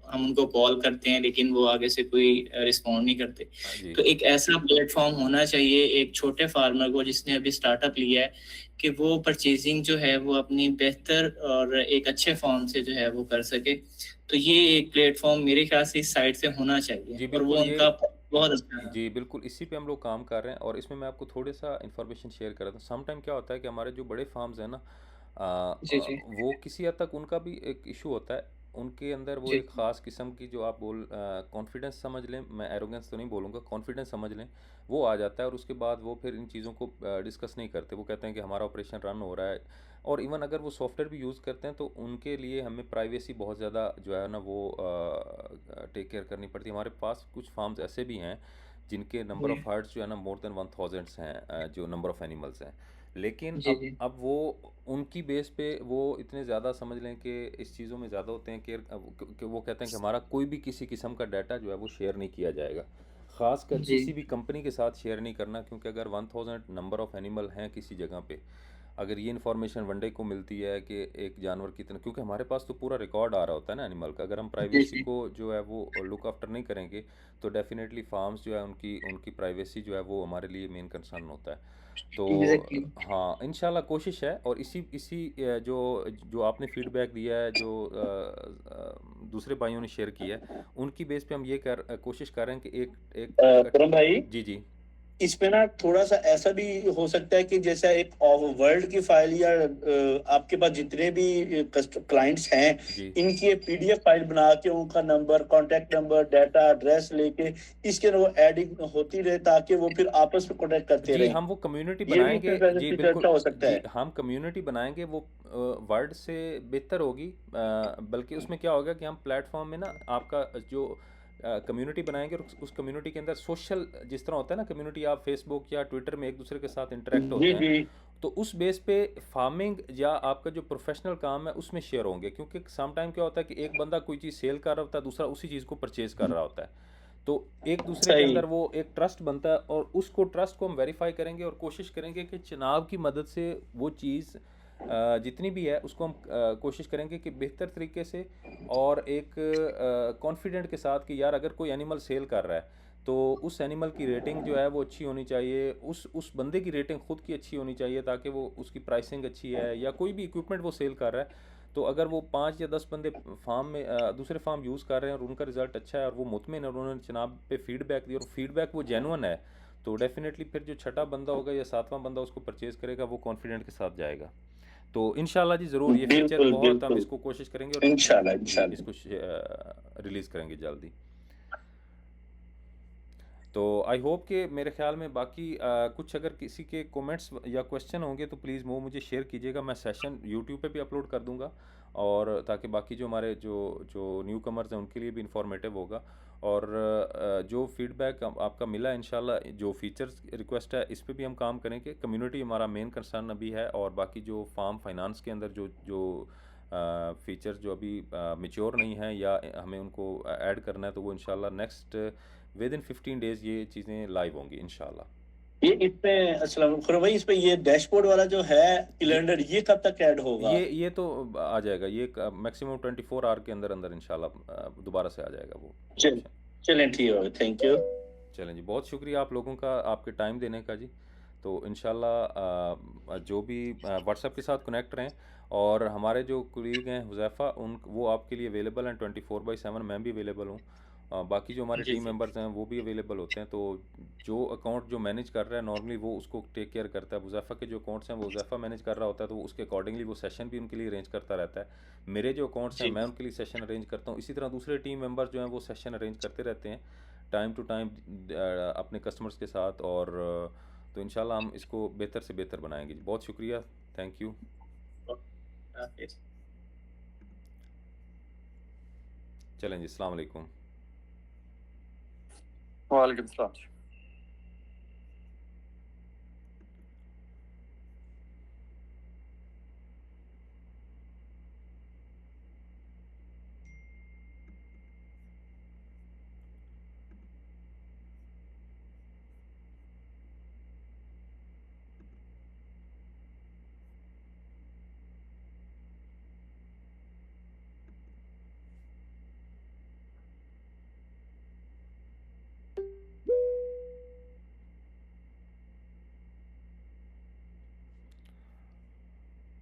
हम उनको कॉल करते हैं लेकिन वो आगे से कोई रिस्पॉन्ड नहीं करते। जी तो एक ऐसा प्लेटफॉर्म होना चाहिए एक छोटे फार्मर को जिसने अभी स्टार्टअप लिया है कि वो परचेजिंग जो है वो अपनी बेहतर और एक अच्छे फॉर्म से जो है वो कर सके। तो ये एक प्लेटफॉर्म मेरे ख्याल से इस साइड से होना चाहिए जी और वो बिल्कुल ये उनका बहुत अच्छा है। जी बिल्कुल इसी पे हम लोग काम कर रहे हैं और इसमें मैं आपको थोड़ा सा इन्फॉर्मेशन शेयर कर रहा था। सम टाइम क्या होता है कि हमारे जो बड़े फार्म्स हैं ना जी जी वो किसी हद तक उनका भी एक इशू होता है। उनके अंदर वो जी एक ख़ास किस्म की जो आप कॉन्फिडेंस समझ लें, मैं एरोगेंस तो नहीं बोलूँगा, कॉन्फिडेंस समझ लें, वो आ जाता है और उसके बाद वो फिर इन चीज़ों को डिस्कस नहीं करते। वो कहते हैं कि हमारा ऑपरेशन रन हो रहा है। और इवन अगर वो सॉफ्टवेयर भी यूज़ करते हैं तो उनके लिए हमें प्राइवेसी बहुत ज़्यादा जो है ना वो टेक केयर करनी पड़ती है। हमारे पास कुछ फार्म्स ऐसे भी हैं जिनके नंबर जी ऑफ़ हर्ट्स जो है ना मोर देन 1000 हैं, जो नंबर ऑफ़ एनिमल्स हैं। लेकिन जी अब जी अब वो उनकी बेस पे वो इतने ज़्यादा समझ लें कि इस चीज़ों में ज़्यादा होते हैं कि वो कहते हैं कि हमारा कोई भी किसी किस्म का डाटा जो है वो शेयर नहीं किया जाएगा। ख़ासकर जी किसी भी कंपनी के साथ शेयर नहीं करना, क्योंकि अगर 1000 नंबर ऑफ़ एनिमल हैं किसी जगह पे, अगर ये इन्फॉर्मेशन वन डे को मिलती है कि एक जानवर कितना, क्योंकि हमारे पास तो पूरा रिकॉर्ड आ रहा होता है ना एनिमल का, अगर हम जी प्राइवेसी जी को जो है वो लुक आफ्टर नहीं करेंगे तो डेफिनेटली फार्म्स जो है उनकी उनकी प्राइवेसी जो है वो हमारे लिए मेन कंसर्न होता है। तो एग्जैक्टली। हाँ इंशाल्लाह कोशिश है। और इसी इसी जो जो आपने फीडबैक दिया है, जो दूसरे भाइयों ने शेयर किया है, उनकी बेस पे हम ये कोशिश कर रहे हैं कि एक एक अगर परम भाई, जी जी इसमें ना थोड़ा सा ऐसा भी हो सकता है कि जैसा एक वर्ल्ड की फाइल या आपके पास जितने भी क्लाइंट्स हैं जी इनकी एक पीडीएफ फाइल बना के उनका number, contact number, data, address लेके इसके अंदर वो एडिंग होती रहे ताकि वो फिर आपस में कांटेक्ट करते जी रहें। हम वो कम्युनिटी ये भी बनाएंगे। इसमें वैसे जी फीचर बिल्कुल। अच्छा हो सकता जी है। हम कम्युनिटी बनाएंगे, वो वर्ड से बेहतर होगी। बल्कि उसमें क्या होगा कि हम प्लेटफॉर्म में ना आपका जो कम्युनिटी बनाएंगे और उस कम्युनिटी के अंदर सोशल जिस तरह होता है ना, कम्युनिटी आप फेसबुक या ट्विटर में एक दूसरे के साथ इंटरेक्ट जी होते हैं, जी तो उस बेस पे फार्मिंग या आपका जो प्रोफेशनल काम है उसमें शेयर होंगे। क्योंकि सम टाइम क्या होता है कि एक बंदा कोई चीज़ सेल कर रहा होता है, दूसरा उसी चीज़ को परचेज कर रहा होता है। तो एक दूसरे के सही। अंदर वो एक ट्रस्ट बनता है और उसको ट्रस्ट को हम वेरीफाई करेंगे और कोशिश करेंगे कि चुनाव की मदद से वो चीज़ जितनी भी है उसको हम कोशिश करेंगे कि बेहतर तरीके से और एक कॉन्फिडेंट के साथ कि यार अगर कोई एनिमल सेल कर रहा है तो उस एनिमल की रेटिंग जो है वो अच्छी होनी चाहिए, उस बंदे की रेटिंग खुद की अच्छी होनी चाहिए ताकि वो उसकी प्राइसिंग अच्छी है, या कोई भी इक्विपमेंट वो सेल कर रहा है तो अगर वो 5 या 10 बंदे फार्म में दूसरे फार्म यूज़ कर रहे हैं और उनका रिजल्ट अच्छा है और वो मुतमिन है और उन्होंने जनाब पे फीडबैक दिया और फीडबैक वो जेन्युइन है, तो डेफिनेटली फिर जो छठा बंदा होगा या सातवां बंदा उसको परचेज़ करेगा वो कॉन्फिडेंट के साथ जाएगा। तो इंशाल्लाह जी ज़रूर ये फीचर बिल्कुल बहुत हम बिल्कुल। इसको कोशिश करेंगे और इंशाल्लाह जी इंशाल्लाह। इसको रिलीज़ करेंगे जल्दी। तो आई होप कि मेरे ख्याल में बाकी कुछ अगर किसी के कमेंट्स या क्वेश्चन होंगे तो प्लीज़ वो मुझे शेयर कीजिएगा। मैं सेशन यूट्यूब पे भी अपलोड कर दूंगा और ताकि बाकी जो हमारे जो जो न्यू कमर्स हैं उनके लिए भी इंफॉर्मेटिव होगा। और जो फीडबैक आपका मिला इंशाल्लाह जो फीचर्स रिक्वेस्ट है इस पे भी हम काम करेंगे। कम्युनिटी हमारा मेन कंसर्न अभी है और बाकी जो फार्म फाइनेंस के अंदर जो जो फीचर्स जो अभी मेच्योर नहीं है या हमें उनको ऐड करना है तो वो इंशाल्लाह नेक्स्ट विद इन 15 डेज ये चीज़ें लाइव होंगी इंशाल्लाह। ये इसमें अस्सलाम खुरम भाई, इसमें ये डैशबोर्ड वाला जो है ये कैलेंडर ये कब तक ऐड होगा? ये तो आ जाएगा, ये मैक्सिमम 24 आवर के अंदर अंदर इंशाल्लाह दोबारा से आ जाएगा वो चल ऑप्शन। चलें ठीक है, थैंक यू। चलें जी, बहुत शुक्रिया आप लोगों का आपके टाइम देने का जी। तो इंशाल्लाह जो भी व्हाट्सएप के साथ कनेक्ट रहें और हमारे जो कुलीग हैं हुज़ैफ़ा उन वो आपके लिए अवेलेबल हैं 24/7। मैं भी अवेलेबल हूँ। बाकी जो हमारे जी टीम जी मेंबर्स हैं वो भी अवेलेबल होते हैं। तो जो अकाउंट जो मैनेज कर रहा है नॉर्मली वो उसको टेक केयर करता है। हुज़ैफ़ा के जो अकाउंट्स हैं वो हुज़ैफ़ा मैनेज कर रहा होता है तो वो उसके अकॉर्डिंगली वो सेशन भी उनके लिए अरेंज करता रहता है। मेरे जो अकाउंट्स हैं जी मैं उनके लिए सेशन अरेंज करता हूँ। इसी तरह दूसरे टीम मेंबर्स जो हैं वो सेशन अरेंज करते रहते हैं टाइम टू टाइम अपने कस्टमर्स के साथ। और तो इंशाल्लाह हम इसको बेहतर से बेहतर बनाएंगे जी। बहुत शुक्रिया, थैंक यू। चलें जी, अस्सलाम वालेकुम। वालेकुम सलाम।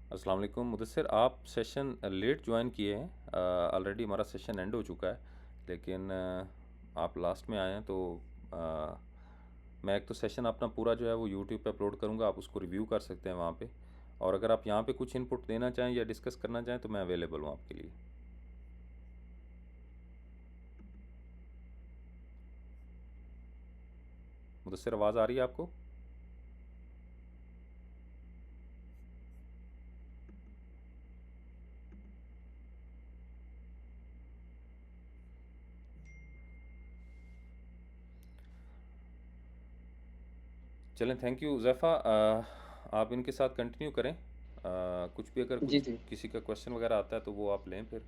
अस्सलाम वालेकुम मुदस्सिर, आप सेशन लेट ज्वाइन किए हैं। ऑलरेडी हमारा सेशन एंड हो चुका है, लेकिन आप लास्ट में आए हैं। तो मैं एक तो सेशन अपना पूरा जो है वो यूट्यूब पे अपलोड करूँगा, आप उसको रिव्यू कर सकते हैं वहाँ पे। और अगर आप यहाँ पे कुछ इनपुट देना चाहें या डिस्कस करना चाहें तो मैं अवेलेबल हूँ आपके लिए। मुदस्सिर, आवाज़ आ रही है आपको? चलें, थैंक यू ज़ैफ़ा। आप इनके साथ कंटिन्यू करें। कुछ भी अगर जी कुछ जी किसी का क्वेश्चन वगैरह आता है तो वो आप लें फिर।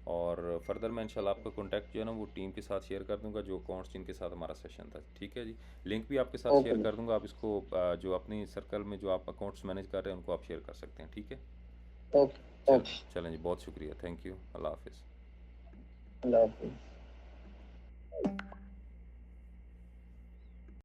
और फर्दर मैं इंशाल्लाह आपका कॉन्टैक्ट जो है ना वो टीम के साथ शेयर कर दूंगा, जो अकाउंट्स जिनके साथ हमारा सेशन था। ठीक है जी, लिंक भी आपके साथ शेयर ओके कर दूंगा। आप इसको जो अपनी सर्कल में जो आप अकाउंट्स मैनेज कर रहे हैं उनको आप शेयर कर सकते हैं। ठीक है, ओके चल ओके चलें जी, बहुत शुक्रिया, थैंक यू, अल्लाह हाफिज़। अल्लाह हाफिज़।